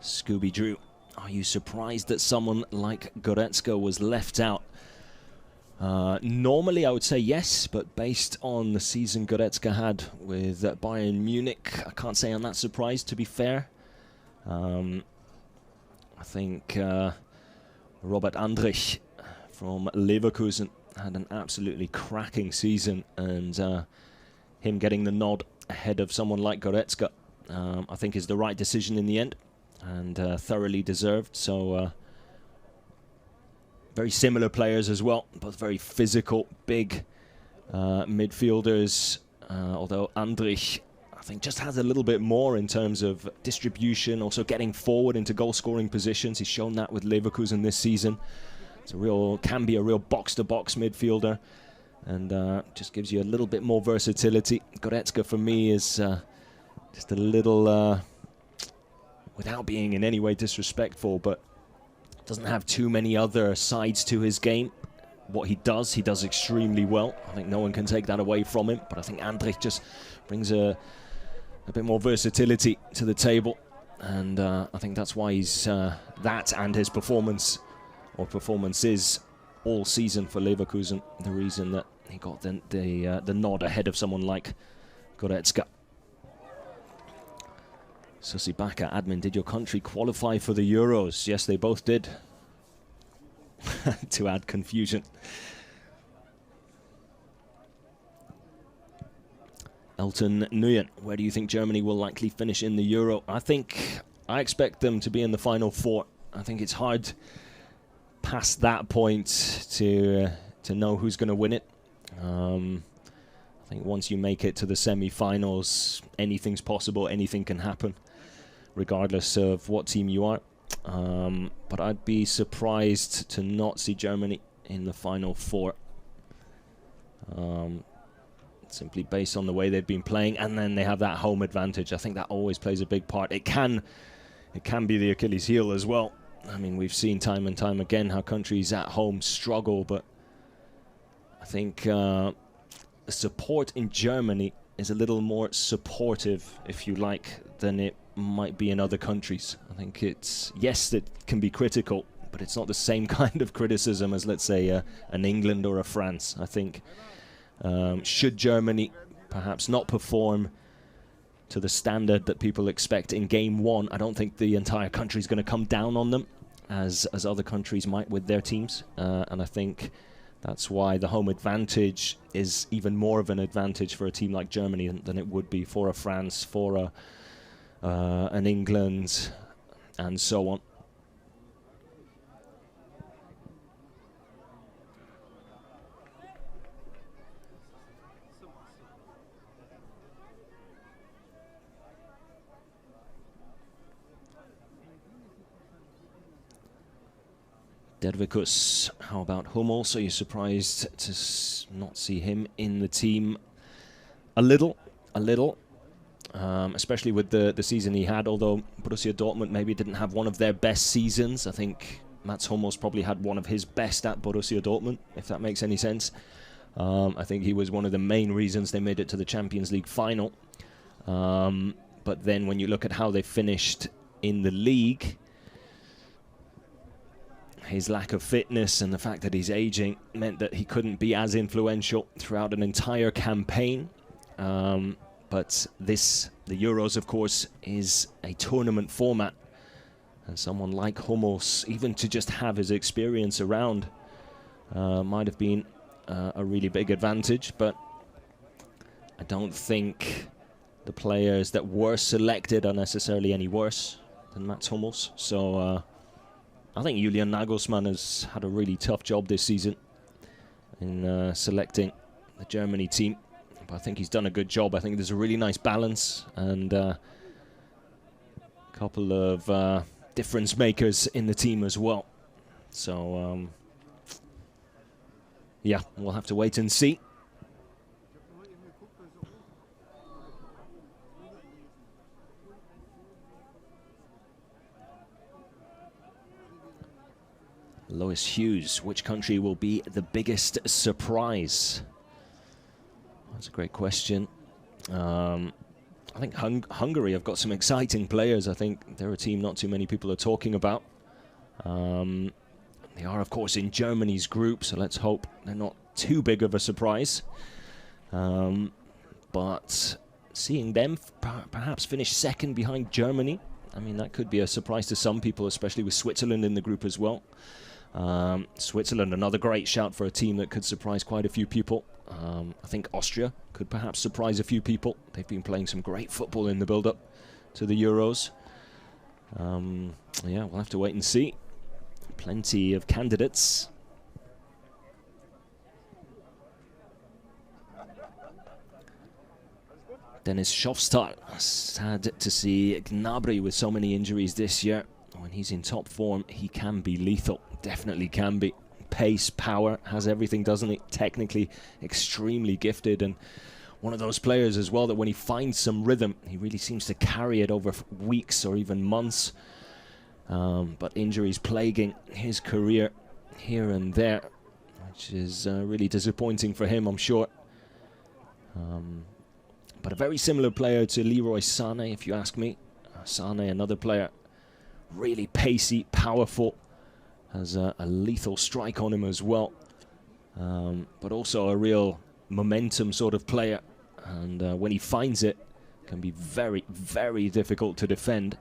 Scooby Drew, are you surprised that someone like Goretzka was left out? Normally I would say yes, but based on the season Goretzka had with Bayern Munich, I can't say I'm that surprised, to be fair. I think Robert Andrich from Leverkusen had an absolutely cracking season, and him getting the nod ahead of someone like Goretzka, I think is the right decision in the end, and thoroughly deserved. So very similar players as well, both very physical, big midfielders, although Andrich, I think, just has a little bit more in terms of distribution, also getting forward into goal-scoring positions. He's shown that with Leverkusen this season. It's can be a real box-to-box midfielder, and just gives you a little bit more versatility. Goretzka, for me, is just a little, without being in any way disrespectful, but doesn't have too many other sides to his game. What he does extremely well. I think no one can take that away from him, but I think Andrich just brings a bit more versatility to the table, and I think that's why he's that, and his performance, or performances all season for Leverkusen, the reason that he got the nod ahead of someone like Goretzka. Susi Baka, admin, did your country qualify for the Euros? Yes, they both did. To add confusion. Elton Nguyen, where do you think Germany will likely finish in the Euro? I expect them to be in the final 4. I think it's hard past that point to know who's going to win it. I think once you make it to the semi-finals, anything's possible, anything can happen, regardless of what team you are. But I'd be surprised to not see Germany in the final 4. Simply based on the way they've been playing, and then they have that home advantage. I think that always plays a big part. It can be the Achilles heel as well. I mean, we've seen time and time again how countries at home struggle, but I think the support in Germany is a little more supportive, if you like, than it might be in other countries. I think it's, yes, it can be critical, but it's not the same kind of criticism as, let's say, an England or a France. I think should Germany perhaps not perform to the standard that people expect in game one, I don't think the entire country is going to come down on them as other countries might with their teams. And I think that's why the home advantage is even more of an advantage for a team like Germany than it would be for a France, for an England, and so on. Dervikus, how about Hummels? Are you surprised to not see him in the team? A little. Especially with the season he had, although Borussia Dortmund maybe didn't have one of their best seasons. I think Mats Hummels probably had one of his best at Borussia Dortmund, if that makes any sense. I think he was one of the main reasons they made it to the Champions League final. But then when you look at how they finished in the league, his lack of fitness and the fact that he's aging meant that he couldn't be as influential throughout an entire campaign. But the Euros, of course, is a tournament format. And someone like Hummels, even to just have his experience around, might have been a really big advantage. But I don't think the players that were selected are necessarily any worse than Mats Hummels. So I think Julian Nagelsmann has had a really tough job this season in selecting the Germany team. But I think he's done a good job. I think there's a really nice balance and a couple of difference makers in the team as well. So, yeah, we'll have to wait and see. Lois Hughes, which country will be the biggest surprise? That's a great question. I think Hungary have got some exciting players. I think they're a team not too many people are talking about. They are, of course, in Germany's group, so let's hope they're not too big of a surprise. But seeing them perhaps finish second behind Germany, I mean, that could be a surprise to some people, especially with Switzerland in the group as well. Switzerland, another great shout for a team that could surprise quite a few people. I think Austria could perhaps surprise a few people. They've been playing some great football in the build-up to the Euros. Yeah, we'll have to wait and see. Plenty of candidates. Dennis Schofstad, sad to see Gnabry with so many injuries this year. When he's in top form, he can be lethal. Definitely can be. Pace, power, has everything, doesn't he? Technically extremely gifted, and one of those players as well that when he finds some rhythm, he really seems to carry it over weeks or even months. But injuries plaguing his career here and there, which is really disappointing for him, I'm sure. But a very similar player to Leroy Sané, if you ask me. Sané, another player, really pacey, powerful, has a lethal strike on him as well. But also a real momentum sort of player. And when he finds it, can be very, very difficult to defend.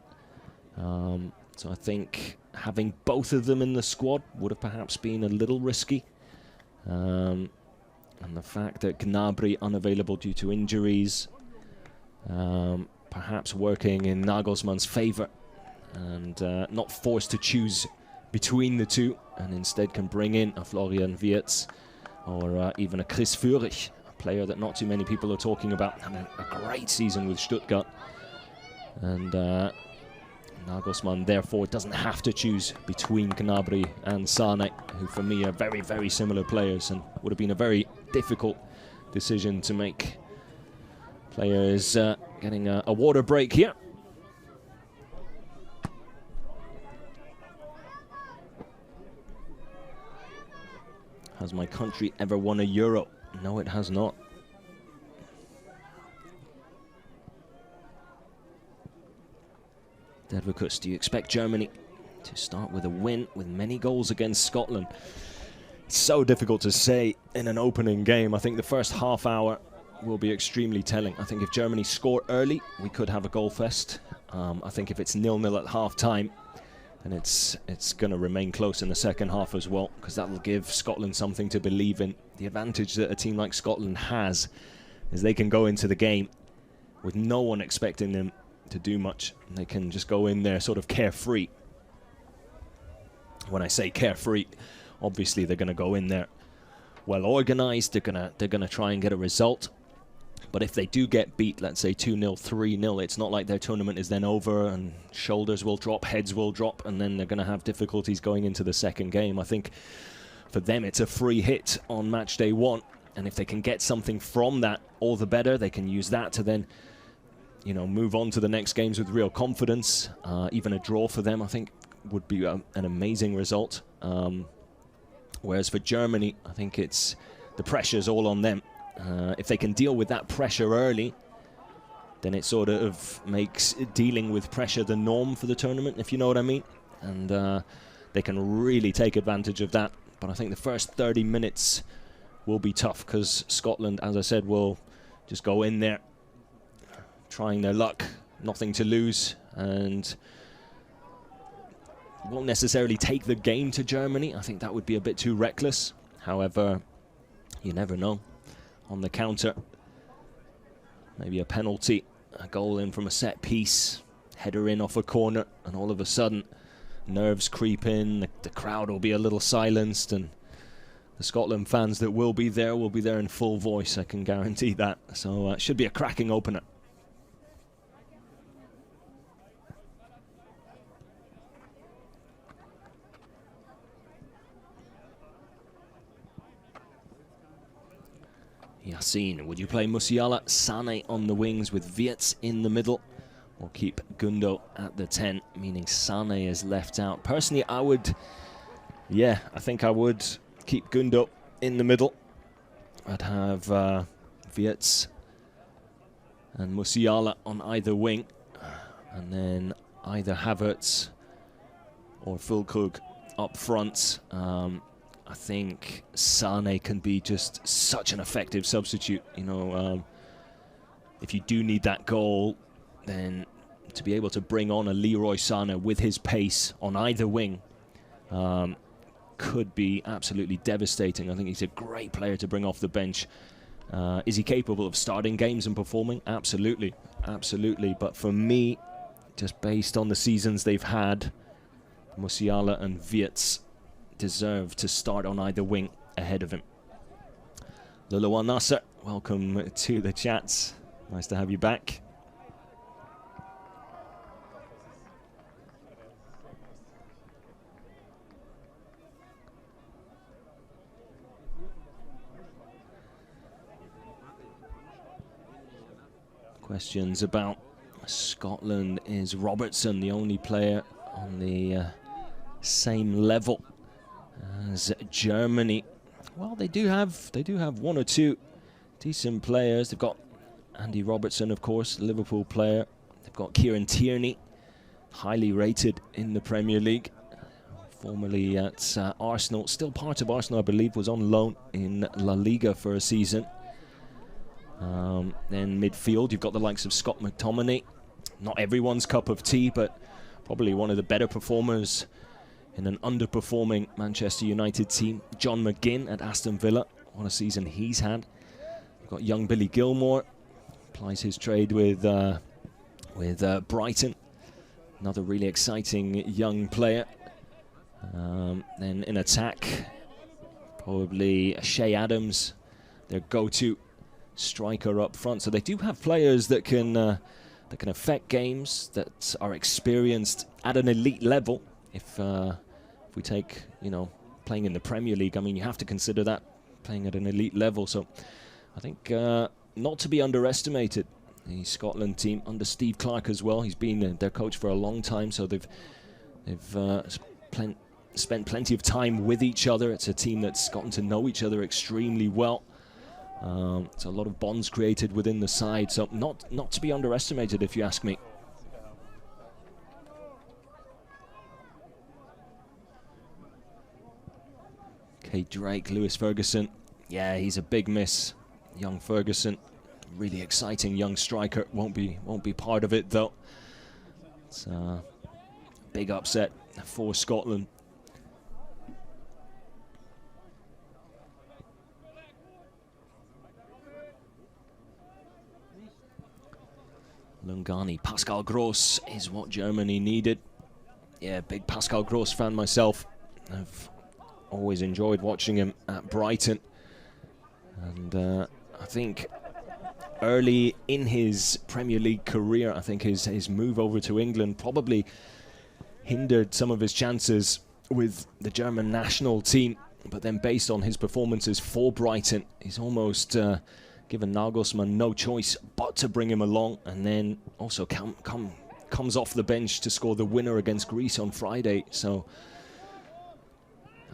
So I think having both of them in the squad would have perhaps been a little risky. And the fact that Gnabry unavailable due to injuries, perhaps working in Nagelsmann's favour, and not forced to choose between the two, and instead can bring in a Florian Wirtz or even a Chris Führich, a player that not too many people are talking about, having a great season with Stuttgart. And Nagelsmann therefore doesn't have to choose between Gnabry and Sané, who for me are very, very similar players, and would have been a very difficult decision to make. Players getting a water break here. Has my country ever won a Euro? No, it has not. Dedvicus, do you expect Germany to start with a win with many goals against Scotland? It's so difficult to say in an opening game. I think the first half hour will be extremely telling. I think if Germany score early, we could have a goal fest. I think if it's 0-0 at half-time, then it's going to remain close in the second half as well, because that will give Scotland something to believe in. The advantage that a team like Scotland has is they can go into the game with no one expecting them to do much. They can just go in there sort of carefree. When I say carefree, obviously they're going to go in there well organized. They're gonna try and get a result. But if they do get beat, let's say 2-0, 3-0, it's not like their tournament is then over and shoulders will drop, heads will drop, and then they're going to have difficulties going into the second game. I think for them it's a free hit on match day 1, and if they can get something from that, all the better. They can use that to then, you know, move on to the next games with real confidence. Even a draw for them, I think, would be an amazing result. Whereas for Germany, I think it's the pressure's all on them. If they can deal with that pressure early, then it sort of makes dealing with pressure the norm for the tournament, if you know what I mean. And they can really take advantage of that. But I think the first 30 minutes will be tough, because Scotland, as I said, will just go in there trying their luck, nothing to lose, and won't necessarily take the game to Germany. I think that would be a bit too reckless. However, you never know. On the counter, maybe a penalty, a goal in from a set piece, header in off a corner, and all of a sudden nerves creep in, the crowd will be a little silenced, and the Scotland fans that will be there in full voice, I can guarantee that. So it should be a cracking opener. Yassine, would you play Musiala, Sané on the wings with Wirtz in the middle, or keep Gundo at the 10, meaning Sané is left out? Personally, I would, I think I would keep Gundo in the middle. I'd have Wirtz and Musiala on either wing, and then either Havertz or Füllkrug up front. I think Sané can be just such an effective substitute. You know, if you do need that goal, then to be able to bring on a Leroy Sané with his pace on either wing could be absolutely devastating. I think he's a great player to bring off the bench. Is he capable of starting games and performing? Absolutely, absolutely. But for me, just based on the seasons they've had, Musiala and Wirtz deserve to start on either wing ahead of him. Lulawan Nasser, welcome to the chats. Nice to have you back. Questions about Scotland. Is Robertson the only player on the same level as Germany? Well, they do have one or two decent players. They've got Andy Robertson, of course, Liverpool player. They've got Kieran Tierney, highly rated in the Premier League, formerly at Arsenal, still part of Arsenal, I believe, was on loan in La Liga for a season. Then midfield, you've got the likes of Scott McTominay. Not everyone's cup of tea, but probably one of the better performers in an underperforming Manchester United team. John McGinn at Aston Villa, what a season he's had. You've got young Billy Gilmore, plies his trade with Brighton. Another really exciting young player. Then in attack, probably Shea Adams, their go-to striker up front. So they do have players that can affect games, that are experienced at an elite level. If we take, you know, playing in the Premier League, I mean, you have to consider that, playing at an elite level. So I think not to be underestimated, the Scotland team under Steve Clarke as well. He's been their coach for a long time, so they've spent plenty of time with each other. It's a team that's gotten to know each other extremely well. So a lot of bonds created within the side, so not to be underestimated, if you ask me. Kate Drake, Lewis Ferguson. Yeah, he's a big miss. Young Ferguson, really exciting young striker. Won't be part of it though. It's a big upset for Scotland. Lungani, Pascal Gross is what Germany needed. Yeah, big Pascal Gross fan myself. I've always enjoyed watching him at Brighton. And I think early in his Premier League career, I think his move over to England probably hindered some of his chances with the German national team. But then based on his performances for Brighton, he's almost given Nagelsmann no choice but to bring him along, and then also comes off the bench to score the winner against Greece on Friday. So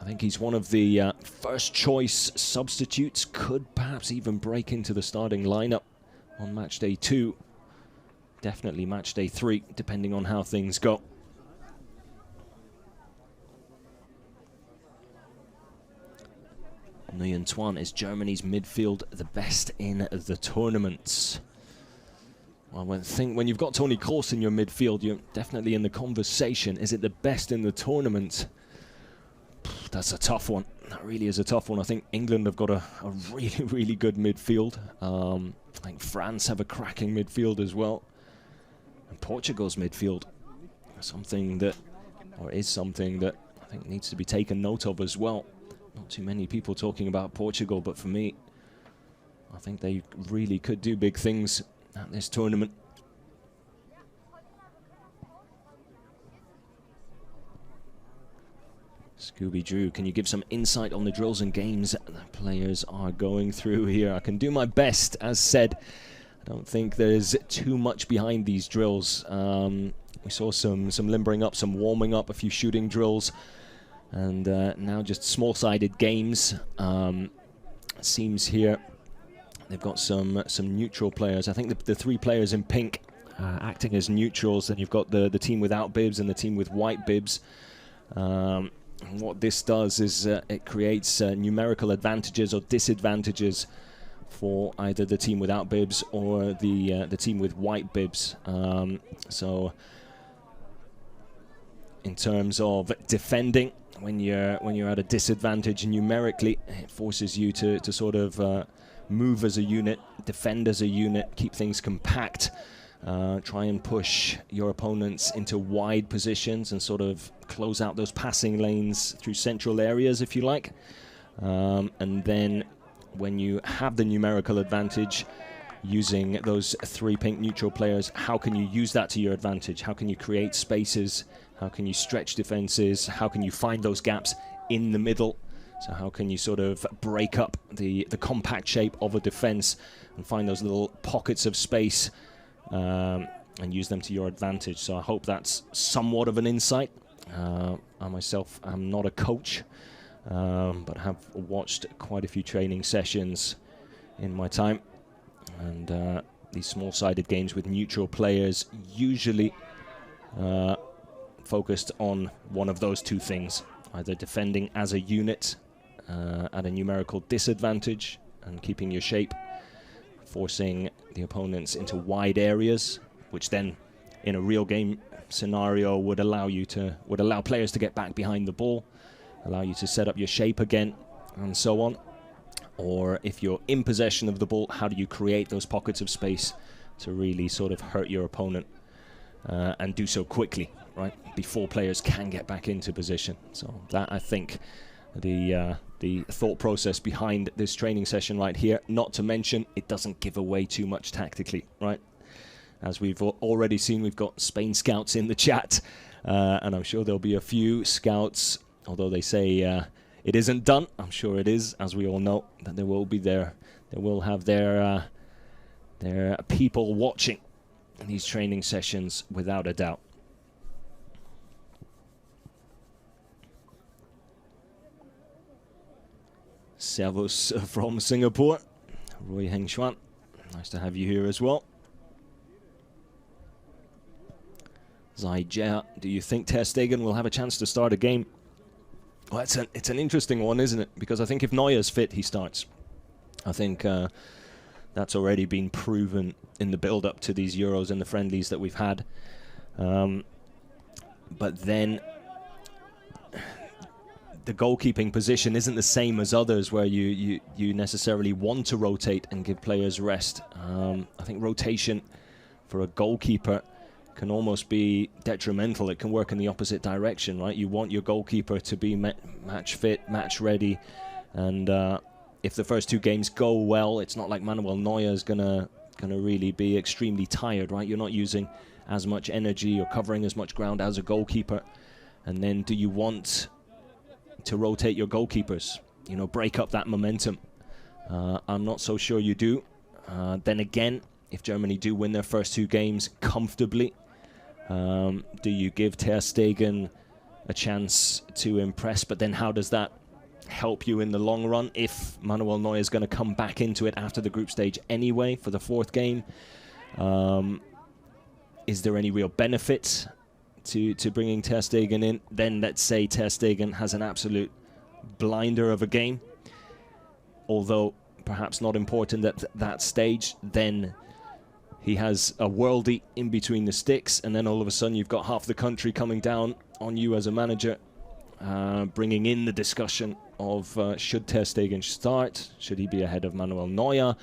I think he's one of the first choice substitutes, could perhaps even break into the starting lineup on match day 2. Definitely match day 3, depending on how things go. Nguyen Tuan, is Germany's midfield the best in the tournament? Well, when you've got Toni Kroos in your midfield, you're definitely in the conversation. Is it the best in the tournament? That's a tough one. That really is a tough one. I think England have got a really, really good midfield. I think France have a cracking midfield as well. And Portugal's midfield, is something that I think needs to be taken note of as well. Not too many people talking about Portugal, but for me, I think they really could do big things at this tournament. Scooby Drew, can you give some insight on the drills and games that the players are going through here? I can do my best. As said, I don't think there's too much behind these drills. We saw some limbering up, some warming up, a few shooting drills, and now just small-sided games. Seems here they've got some neutral players. I think the 3 players in pink acting as neutrals. Then you've got the team without bibs and the team with white bibs. What this does is it creates numerical advantages or disadvantages for either the team without bibs or the team with white bibs. So in terms of defending, when you're at a disadvantage numerically, it forces you to sort of move as a unit, defend as a unit, keep things compact, try and push your opponents into wide positions and sort of close out those passing lanes through central areas, if you like. And then when you have the numerical advantage, using those 3 pink neutral players, how can you use that to your advantage? How can you create spaces? How can you stretch defenses? How can you find those gaps in the middle? So how can you sort of break up the compact shape of a defense and find those little pockets of space and use them to your advantage? So I hope that's somewhat of an insight. I myself am not a coach, but have watched quite a few training sessions in my time. And these small-sided games with neutral players usually focused on one of those 2 things, either defending as a unit at a numerical disadvantage and keeping your shape, forcing the opponents into wide areas, which then in a real game scenario would allow players to get back behind the ball, allow you to set up your shape again, and so on. Or if you're in possession of the ball, how do you create those pockets of space to really sort of hurt your opponent and do so quickly, right, before players can get back into position. So that, I think, the thought process behind this training session right here. Not to mention, it doesn't give away too much tactically, right? As we've already seen, we've got Spain scouts in the chat, and I'm sure there'll be a few scouts, although they say it isn't done. I'm sure it is, as we all know, that they will have their people watching these training sessions without a doubt. Servus from Singapore, Roy Heng Xuan. Nice to have you here as well. Zai Jia, do you think Ter Stegen will have a chance to start a game Well, it's an interesting one, isn't it? Because I think if Neuer's fit, he starts. I think that's already been proven in the build-up to these Euros and the friendlies that we've had. But then the goalkeeping position isn't the same as others where you necessarily want to rotate and give players rest. I think rotation for a goalkeeper can almost be detrimental. It can work in the opposite direction, right? You want your goalkeeper to be match fit, match ready, and if the first two games go well, it's not like Manuel Neuer is gonna really be extremely tired, right? You're not using as much energy or covering as much ground as a goalkeeper. And then do you want to rotate your goalkeepers, you know, break up that momentum? I'm not so sure you do. Then again, if Germany do win their first two games comfortably, do you give Ter Stegen a chance to impress? But then how does that help you in the long run if Manuel Neuer is going to come back into it after the group stage anyway for the fourth game? Is there any real benefit to bringing Ter Stegen in? Then let's say Ter Stegen has an absolute blinder of a game, although perhaps not important at that stage. Then he has a worldie in between the sticks, and then all of a sudden you've got half the country coming down on you as a manager, bringing in the discussion of should Ter Stegen start? Should he be ahead of Manuel Neuer?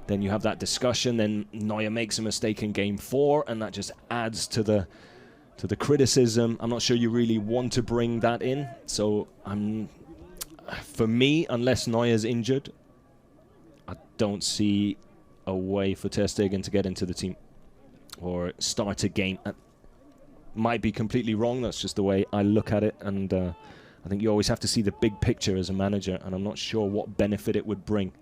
Then you have that discussion, then Neuer makes a mistake in game 4, and that just adds to the criticism. I'm not sure you really want to bring that in. So for me, unless Neuer's injured, I don't see a way for Ter Stegen to get into the team or start a game. Might be completely wrong. That's just the way I look at it, and I think you always have to see the big picture as a manager, and I'm not sure what benefit it would bring.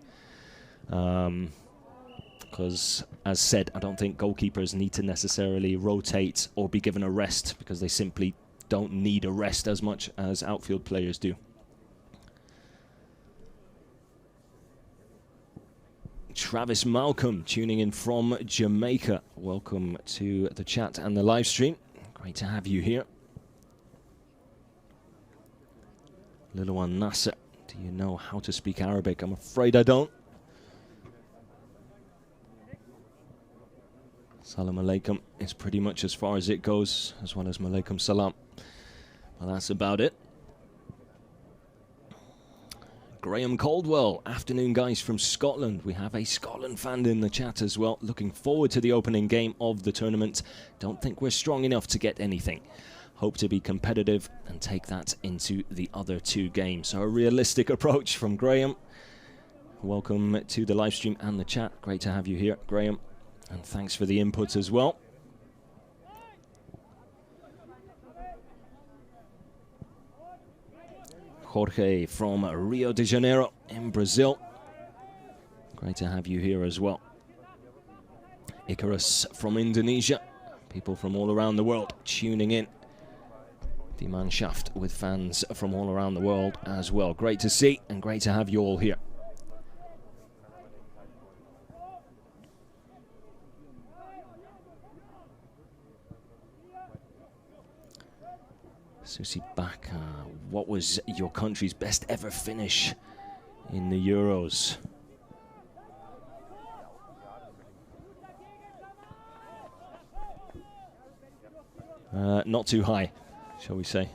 Because, as said, I don't think goalkeepers need to necessarily rotate or be given a rest, because they simply don't need a rest as much as outfield players do. Travis Malcolm tuning in from Jamaica. Welcome to the chat and the live stream. Great to have you here. Little one Nasser, do you know how to speak Arabic? I'm afraid I don't. Salam alaikum is pretty much as far as it goes, as well as malaikum salam. Well, that's about it. Graham Caldwell, afternoon guys from Scotland. We have a Scotland fan in the chat as well. Looking forward to the opening game of the tournament. Don't think we're strong enough to get anything. Hope to be competitive and take that into the other two games. So a realistic approach from Graham. Welcome to the live stream and the chat. Great to have you here, Graham. And thanks for the input as well. Jorge from Rio de Janeiro in Brazil. Great to have you here as well. Icarus from Indonesia. People from all around the world tuning in. Die Mannschaft with fans from all around the world as well. Great to see and great to have you all here. Susie Baka, what was your country's best ever finish in the Euros? Not too high, shall we say.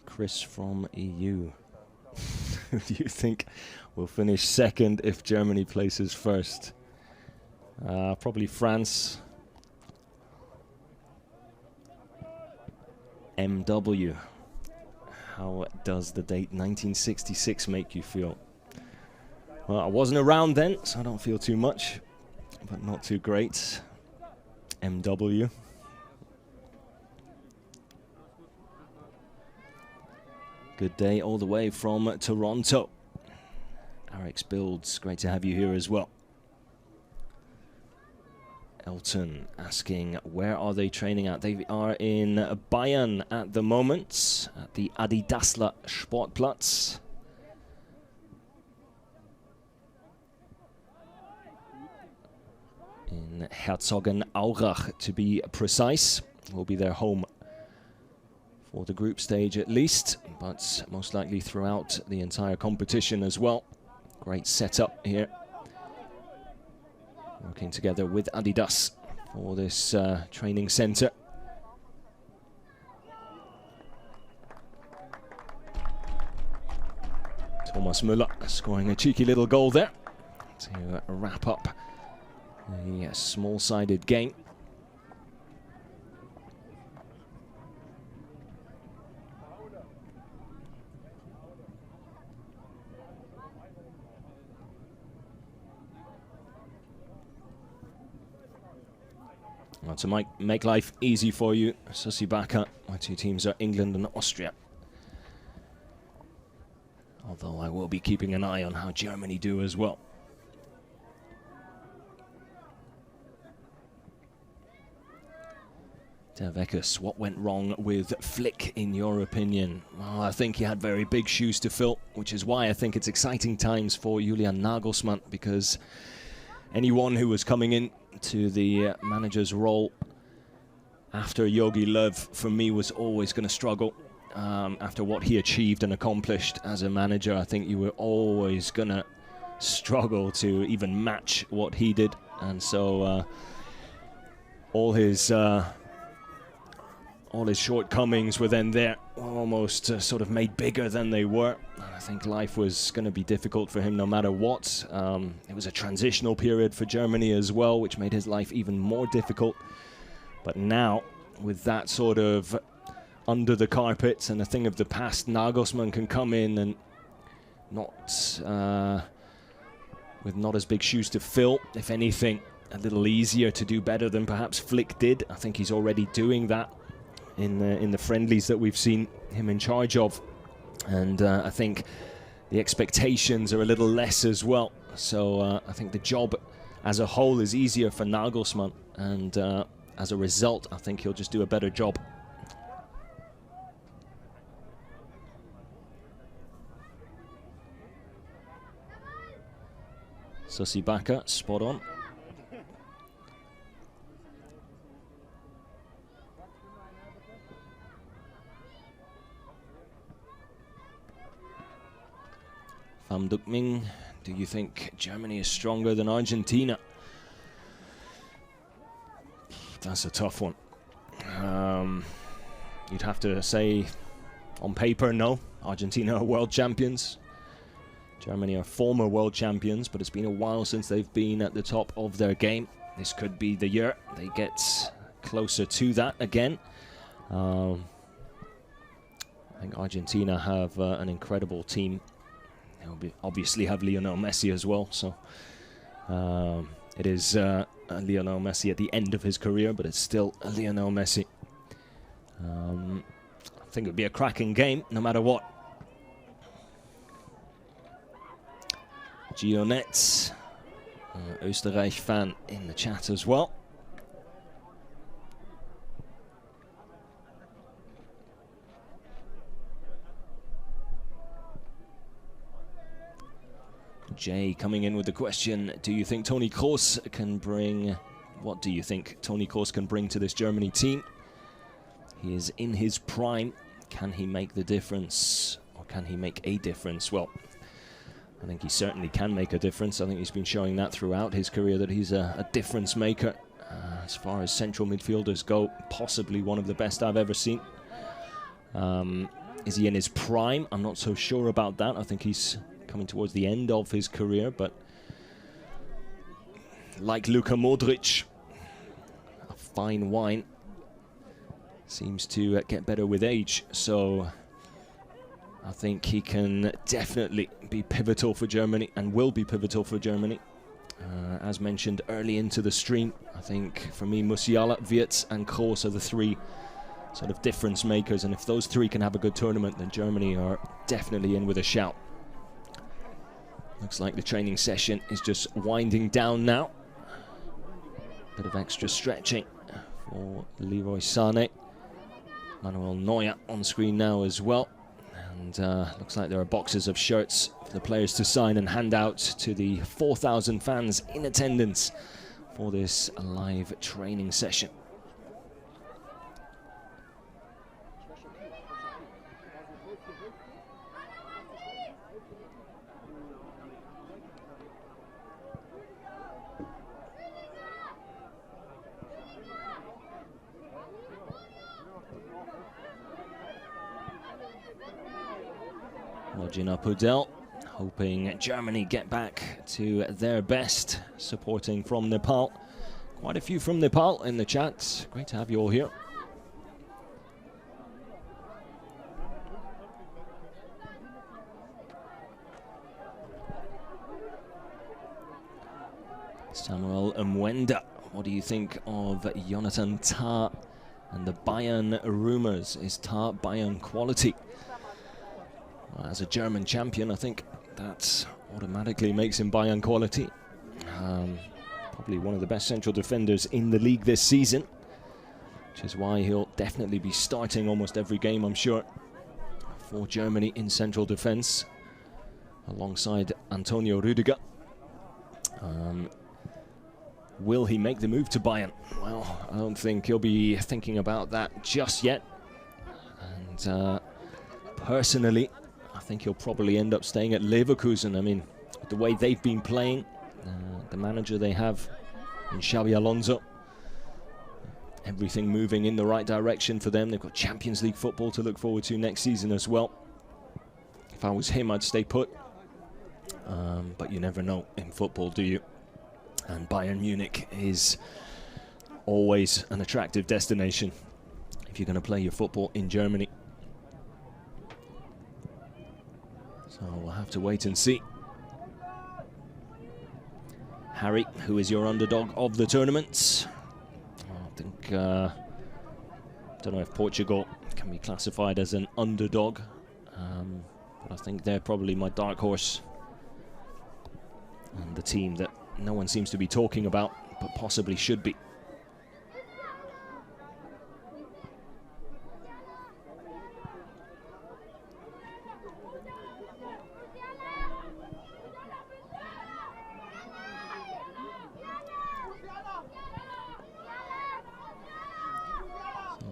Chris from EU. Who do you think will finish second if Germany places first? Probably France. MW. How does the date 1966 make you feel? Well, I wasn't around then, so I don't feel too much, but not too great. MW. Good day all the way from Toronto. Alex Builds, great to have you here as well. Elton asking, where are they training at? They are in Bayern at the moment, at the Adidasler Sportplatz. in Herzogenaurach, to be precise. Will be their home for the group stage at least, but most likely throughout the entire competition as well. Great setup here. Working together with Adidas for this training center. Thomas Müller scoring a cheeky little goal there to wrap up a small-sided game. Well, to make life easy for you, Susi Baka, my two teams are England and Austria. Although I will be keeping an eye on how Germany do as well. Der Weckers, what went wrong with Flick in your opinion? Well, I think he had very big shoes to fill, which is why I think it's exciting times for Julian Nagelsmann, because anyone who was coming in to the manager's role after Jogi Löw, for me, was always going to struggle. After what he achieved and accomplished as a manager, I think you were always going to struggle to even match what he did. And so all his shortcomings were then there, almost sort of made bigger than they were. I think life was going to be difficult for him no matter what. It was a transitional period for Germany as well, which made his life even more difficult. But now, with that sort of under the carpet and a thing of the past, Nagelsmann can come in and with not as big shoes to fill. If anything, a little easier to do better than perhaps Flick did. I think he's already doing that in the friendlies that we've seen him in charge of. And I think the expectations are a little less as well. So I think the job as a whole is easier for Nagelsmann. And as a result, I think he'll just do a better job. Susi Baka, spot on. Pham Duc Minh, do you think Germany is stronger than Argentina? That's a tough one. You'd have to say, on paper, no. Argentina are world champions. Germany are former world champions, but it's been a while since they've been at the top of their game. This could be the year they get closer to that again. I think Argentina have an incredible team. They'll obviously have Lionel Messi as well, so it is Lionel Messi at the end of his career, but it's still Lionel Messi. I think it would be a cracking game, no matter what. Gionet, Österreich fan in the chat as well. Jay coming in with the question, do you think Toni Kroos can bring, what do you think Toni Kroos can bring to this Germany team? He is in his prime. Can he make the difference, or can he make a difference? Well, I think he certainly can make a difference. I think he's been showing that throughout his career, that he's a difference maker. As far as central midfielders go, possibly one of the best I've ever seen. Is he in his prime? I'm not so sure about that. I think he's coming towards the end of his career, but like Luka Modric, a fine wine seems to get better with age. So I think he can definitely be pivotal for Germany, and will be pivotal for Germany. As mentioned early into the stream, I think for me Musiala, Wirtz and Kroos are the three sort of difference makers, and if those three can have a good tournament, then Germany are definitely in with a shout. Looks like the training session is just winding down now. Bit of extra stretching for Leroy Sané. Manuel Neuer on screen now as well. And looks like there are boxes of shirts for the players to sign and hand out to the 4,000 fans in attendance for this live training session. Gina Pudel hoping Germany get back to their best, supporting from Nepal. Quite a few from Nepal in the chat. Great to have you all here. Samuel Mwenda, what do you think of Jonathan Tah and the Bayern rumours? Is Tah Bayern quality? As a German champion, I think that automatically makes him Bayern quality. Probably one of the best central defenders in the league this season, which is why he'll definitely be starting almost every game, I'm sure, for Germany in central defence, alongside Antonio Rüdiger. Will he make the move to Bayern? Well, I don't think he'll be thinking about that just yet. And personally, I think he'll probably end up staying at Leverkusen. I mean, the way they've been playing, the manager they have in Xabi Alonso, everything moving in the right direction for them. They've got Champions League football to look forward to next season as well. If I was him, I'd stay put. But you never know in football, do you? And Bayern Munich is always an attractive destination if you're going to play your football in Germany. So we'll have to wait and see. Harry, who is your underdog of the tournament? I think, don't know if Portugal can be classified as an underdog, but I think they're probably my dark horse, and the team that no one seems to be talking about, but possibly should be.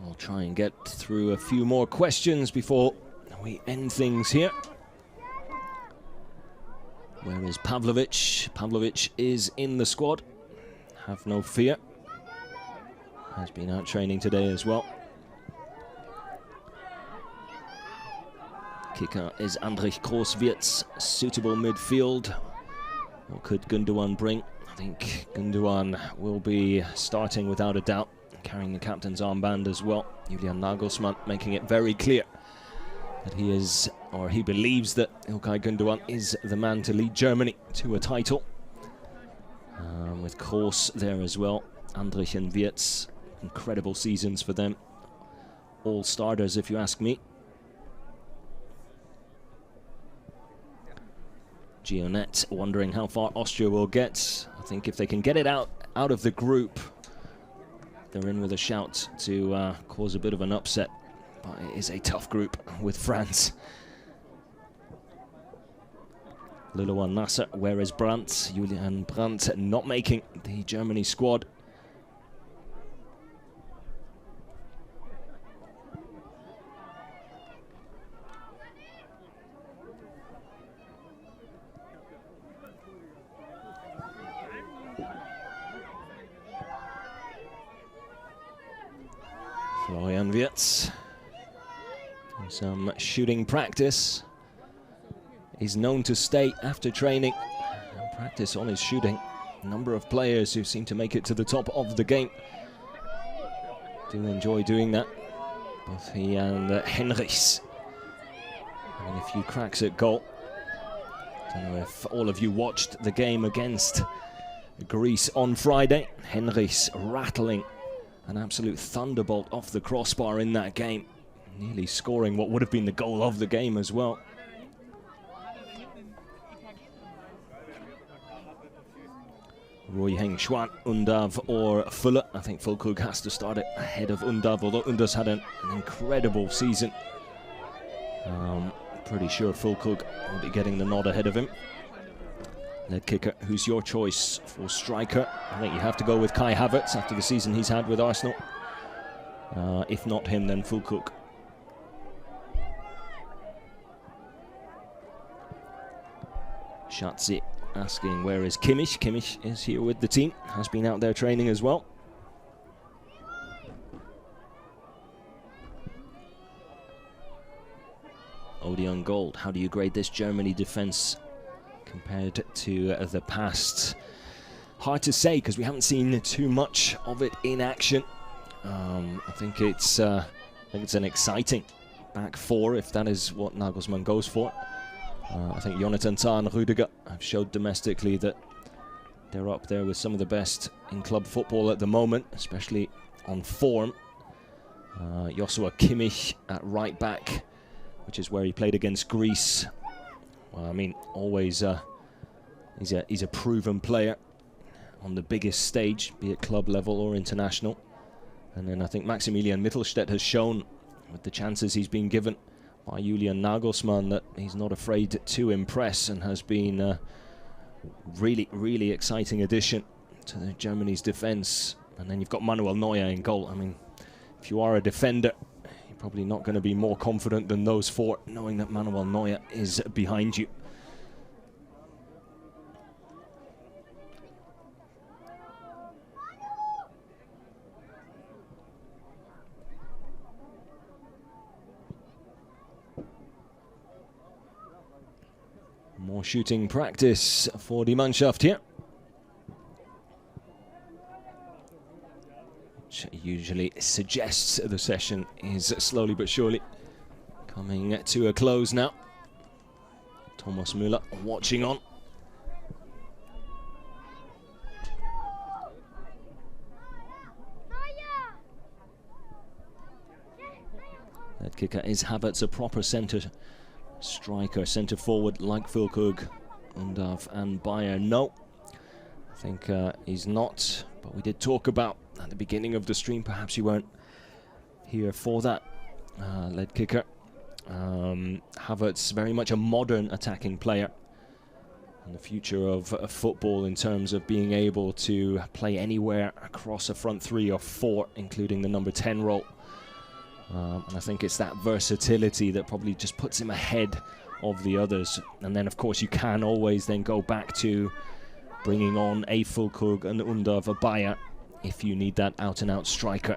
I'll try and get through a few more questions before we end things here. Where is Pavlovic? Pavlovic is in the squad. Have no fear. Has been out training today as well. Kicker is Andrich Großwirtz. Suitable midfield. What could Gundogan bring? I think Gundogan will be starting without a doubt, carrying the captain's armband as well. Julian Nagelsmann making it very clear that he is, or he believes that İlkay Gundogan is the man to lead Germany to a title. With Kroos there as well, Andrich and Wirtz, incredible seasons for them. All starters, if you ask me. Gionet wondering how far Austria will get. I think if they can get it out of the group, they're in with a shout to cause a bit of an upset. But it is a tough group with France. Luluan Nasser, where is Brandt? Julian Brandt not making the Germany squad. Florian Wirtz. Some shooting practice. He's known to stay after training and practice on his shooting. A number of players who seem to make it to the top of the game do enjoy doing that. Both he and Henrichs having a few cracks at goal. Don't know if all of you watched the game against Greece on Friday. Henrichs rattling an absolute thunderbolt off the crossbar in that game, nearly scoring what would have been the goal of the game as well. Roy Heng Schwan, Undav or Fuller. I think Füllkrug has to start it ahead of Undav, although Unda's had an incredible season. Pretty sure Füllkrug will be getting the nod ahead of him. Lead kicker, who's your choice for striker? I think you have to go with Kai Havertz after the season he's had with Arsenal. If not him, then Füllkrug. Schatzi asking where is Kimmich. Kimmich is here with the team, has been out there training as well. Odeon Gold, how do you grade this Germany defence compared to the past? Hard to say because we haven't seen too much of it in action. I think it's an exciting back four if that is what Nagelsmann goes for. I think Jonathan Tah and Rüdiger have showed domestically that they're up there with some of the best in club football at the moment, especially on form. Joshua Kimmich at right back, which is where he played against Greece. Well, I mean, always he's a proven player on the biggest stage, be it club level or international. And then I think Maximilian Mittelstädt has shown with the chances he's been given by Julian Nagelsmann that he's not afraid to impress and has been a really exciting addition to Germany's defence. And then you've got Manuel Neuer in goal. I mean, if you are a defender, you're probably not going to be more confident than those four, knowing that Manuel Neuer is behind you. More shooting practice for die Mannschaft here, which usually suggests the session is slowly but surely coming to a close now. Thomas Müller watching on. That kicker is Havertz, a proper centre striker, centre forward like Füllkrug, Undav and Bayer? No, I think he's not, but we did talk about at the beginning of the stream, perhaps you weren't here for that, lead kicker. Havertz, very much a modern attacking player, and the future of football in terms of being able to play anywhere across a front three or four, including the number 10 role. And I think it's that versatility that probably just puts him ahead of the others. And then, of course, you can always then go back to bringing on a Füllkrug and Undav, a Bayer, if you need that out-and-out striker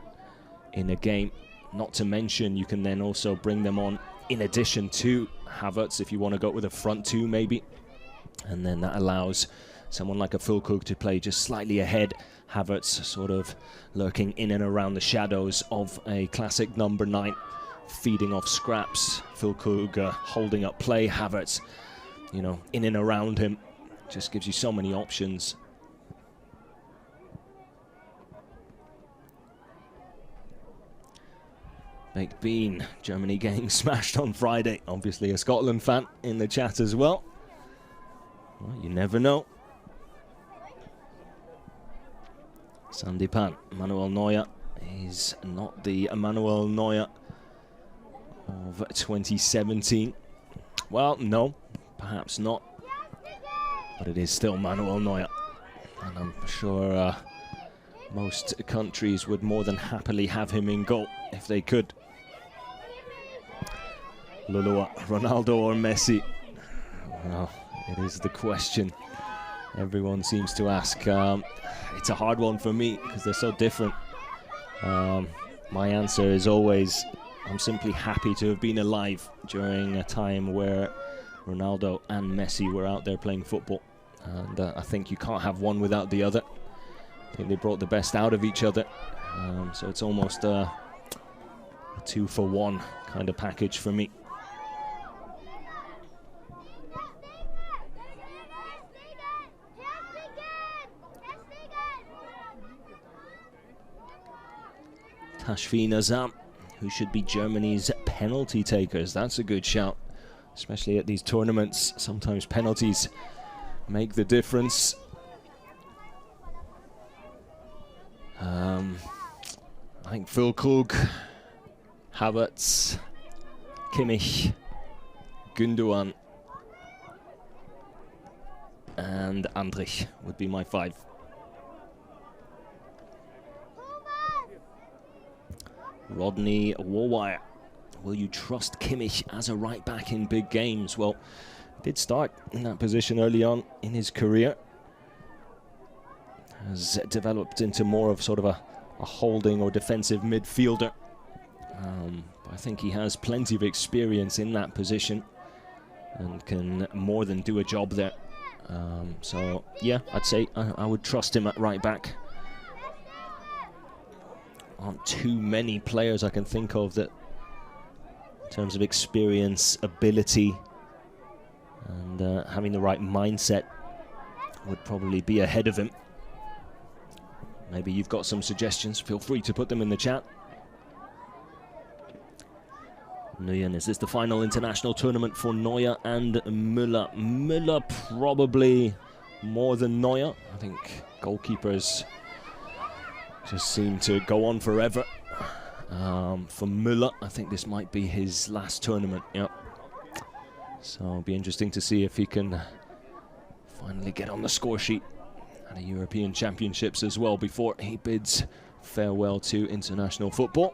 in a game. Not to mention, you can then also bring them on in addition to Havertz if you want to go with a front two, maybe. And then that allows someone like a Füllkrug to play just slightly ahead. Havertz sort of lurking in and around the shadows of a classic number 9, feeding off scraps. Füllkrug holding up play. Havertz, you know, in and around him. Just gives you so many options. Baked Bean, Germany getting smashed on Friday. Obviously a Scotland fan in the chat as well. Well, you never know. Sandipan, Manuel Neuer is not the Manuel Neuer of 2017. Well, no, perhaps not. But it is still Manuel Neuer. And I'm sure most countries would more than happily have him in goal if they could. Lulua, Ronaldo or Messi? Well, it is the question everyone seems to ask. It's a hard one for me because they're so different. My answer is always, I'm simply happy to have been alive during a time where Ronaldo and Messi were out there playing football. And I think you can't have one without the other. I think they brought the best out of each other. So it's almost a 2-for-1 kind of package for me. Tashfin Azam, who should be Germany's penalty takers? That's a good shout, especially at these tournaments. Sometimes penalties make the difference. I think Füllkrug, Havertz, Kimmich, Gündoğan. and Andrich would be my 5. Rodney Warwire. Will you trust Kimmich as a right back in big games? Well, he did start in that position early on in his career. Has developed into more of sort of a holding or defensive midfielder. But I think he has plenty of experience in that position and can more than do a job there. So yeah, I'd say I would trust him at right back. Aren't too many players I can think of that, in terms of experience, ability, and having the right mindset, would probably be ahead of him. Maybe you've got some suggestions, feel free to put them in the chat. Nguyen, is this the final international tournament for Neuer and Müller? Müller probably more than Neuer. I think goalkeepers just seem to go on forever. For Müller, I think this might be his last tournament. Yep. So it'll be interesting to see if he can finally get on the score sheet at the European Championships as well before he bids farewell to international football.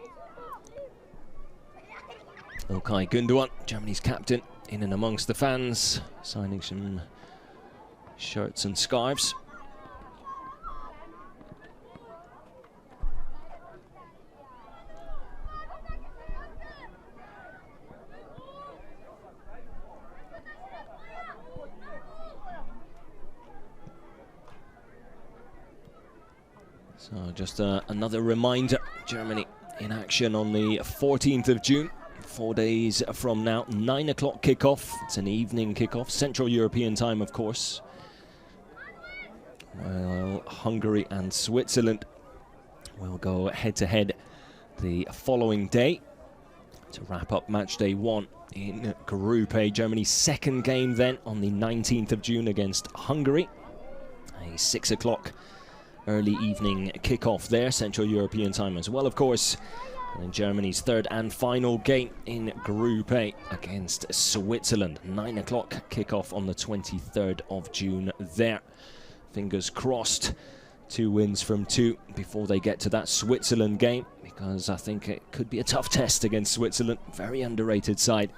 İlkay Gündoğan, Germany's captain, in and amongst the fans, signing some shirts and scarves. So just another reminder, Germany in action on the 14th of June, 4 days from now, 9 o'clock kickoff. It's an evening kickoff, Central European time, of course. Well, Hungary and Switzerland will go head-to-head the following day to wrap up match day 1 in Group A. Germany's second game then on the 19th of June against Hungary. A 6 o'clock early evening kickoff there, Central European time as well, of course. And Germany's third and final game in Group A against Switzerland. 9 o'clock kickoff on the 23rd of June there. Fingers crossed, 2 wins from 2 before they get to that Switzerland game, because I think it could be a tough test against Switzerland. Very underrated side.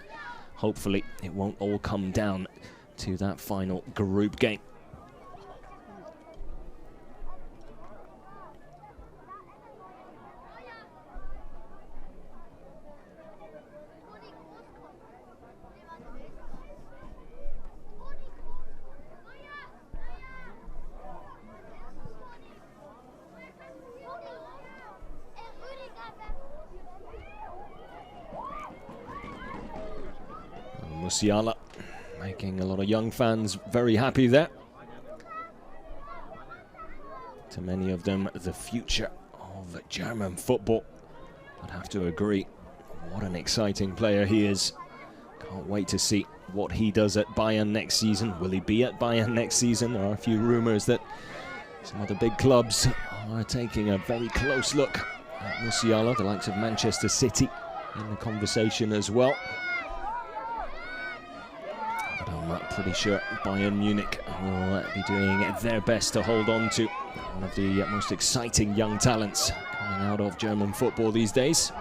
Hopefully it won't all come down to that final group game. Musiala making a lot of young fans very happy there. To many of them, the future of German football. I'd have to agree. What an exciting player he is. Can't wait to see what he does at Bayern next season. Will he be at Bayern next season? There are a few rumours that some of the big clubs are taking a very close look at Musiala, the likes of Manchester City in the conversation as well. I'm pretty sure Bayern Munich will be doing their best to hold on to one of the most exciting young talents coming out of German football these days.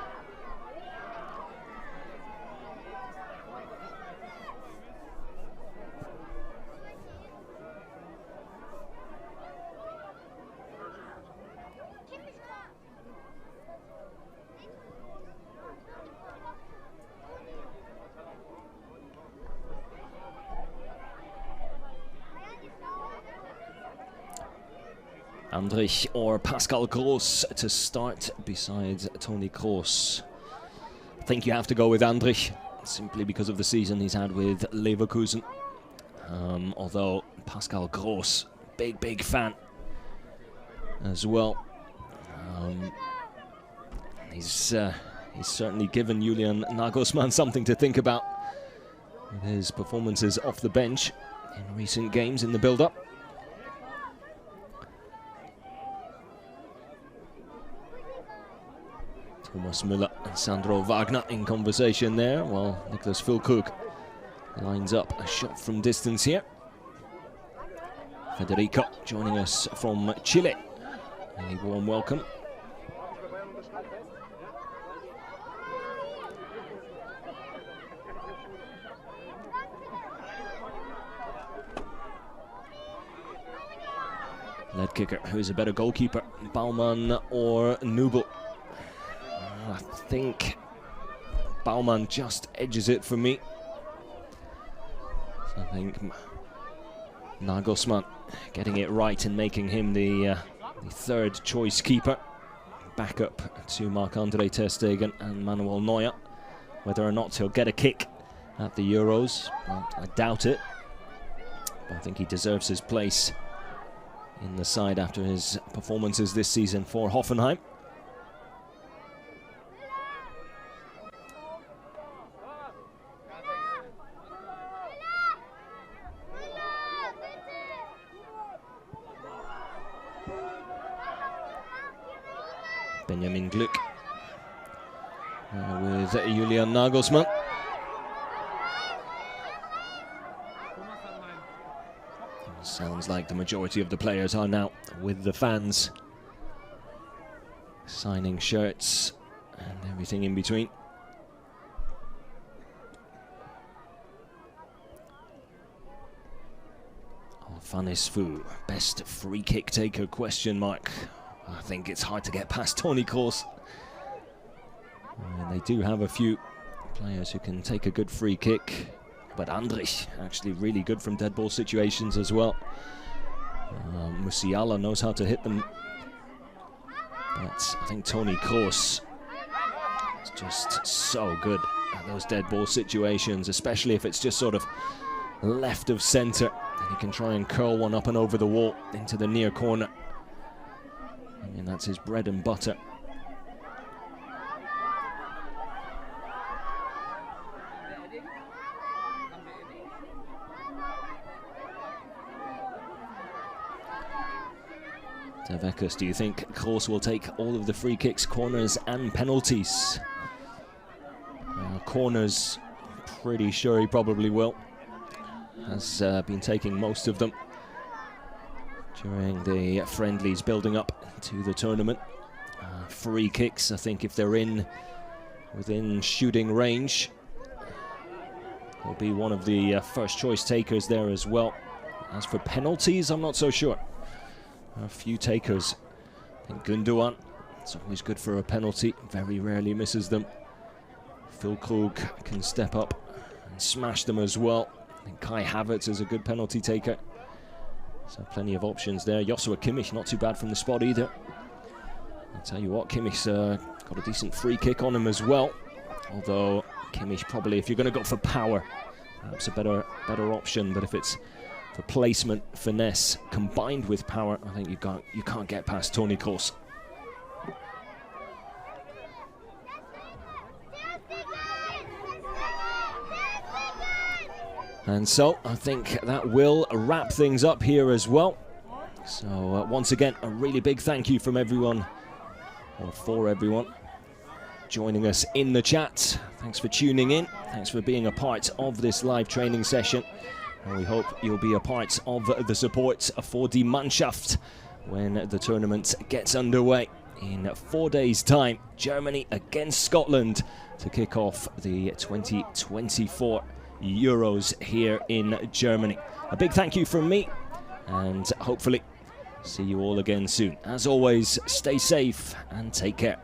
Andrich or Pascal Gross to start besides Toni Kroos. I think you have to go with Andrich, simply because of the season he's had with Leverkusen. Although Pascal Gross, big fan as well. He's certainly given Julian Nagelsmann something to think about with his performances off the bench in recent games in the build-up. Thomas Müller and Sandro Wagner in conversation there, while Niklas Füllkrug lines up a shot from distance here. Federico joining us from Chile. A warm welcome. Lead kicker, who's a better goalkeeper, Baumann or Nubel? I think Baumann just edges it for me. So I think Nagelsmann getting it right and making him the third choice keeper. Back up to Marc-Andre ter Stegen and Manuel Neuer. Whether or not he'll get a kick at the Euros, I doubt it. But I think he deserves his place in the side after his performances this season for Hoffenheim. Benjamin Glück with Julian Nagelsmann. Sounds like the majority of the players are now with the fans, signing shirts and everything in between. Fanis Fu, best free kick taker, question mark. I think it's hard to get past Toni Kroos. They do have a few players who can take a good free kick, but Andrich actually really good from dead ball situations as well. Musiala knows how to hit them, but I think Toni Kroos is just so good at those dead ball situations, especially if it's just sort of left of centre and he can try and curl one up and over the wall into the near corner. I mean, that's his bread and butter. Tevekas, do you think Kroos will take all of the free kicks, corners and penalties? Corners, pretty sure he probably will. Has been taking most of them during the friendlies building up to the tournament. Free kicks, I think if they're within shooting range, he'll be one of the first choice takers there as well. As for penalties, I'm not so sure. A few takers. I think Gundogan, it's always good for a penalty, very rarely misses them. Füllkrug can step up and smash them as well. I think Kai Havertz is a good penalty taker. So plenty of options there. Joshua Kimmich, not too bad from the spot either. I'll tell you what, Kimmich's got a decent free kick on him as well. Although Kimmich probably, if you're going to go for power, perhaps a better option. But if it's for placement, finesse combined with power, I think you can't get past Toni Kroos. And so I think that will wrap things up here as well. So once again, a really big thank you from everyone, or for everyone, joining us in the chat. Thanks for tuning in. Thanks for being a part of this live training session. And we hope you'll be a part of the support for Die Mannschaft when the tournament gets underway in 4 days' time. Germany against Scotland to kick off the 2024 Euros here in Germany. A big thank you from me, and hopefully see you all again soon. As always, stay safe and take care.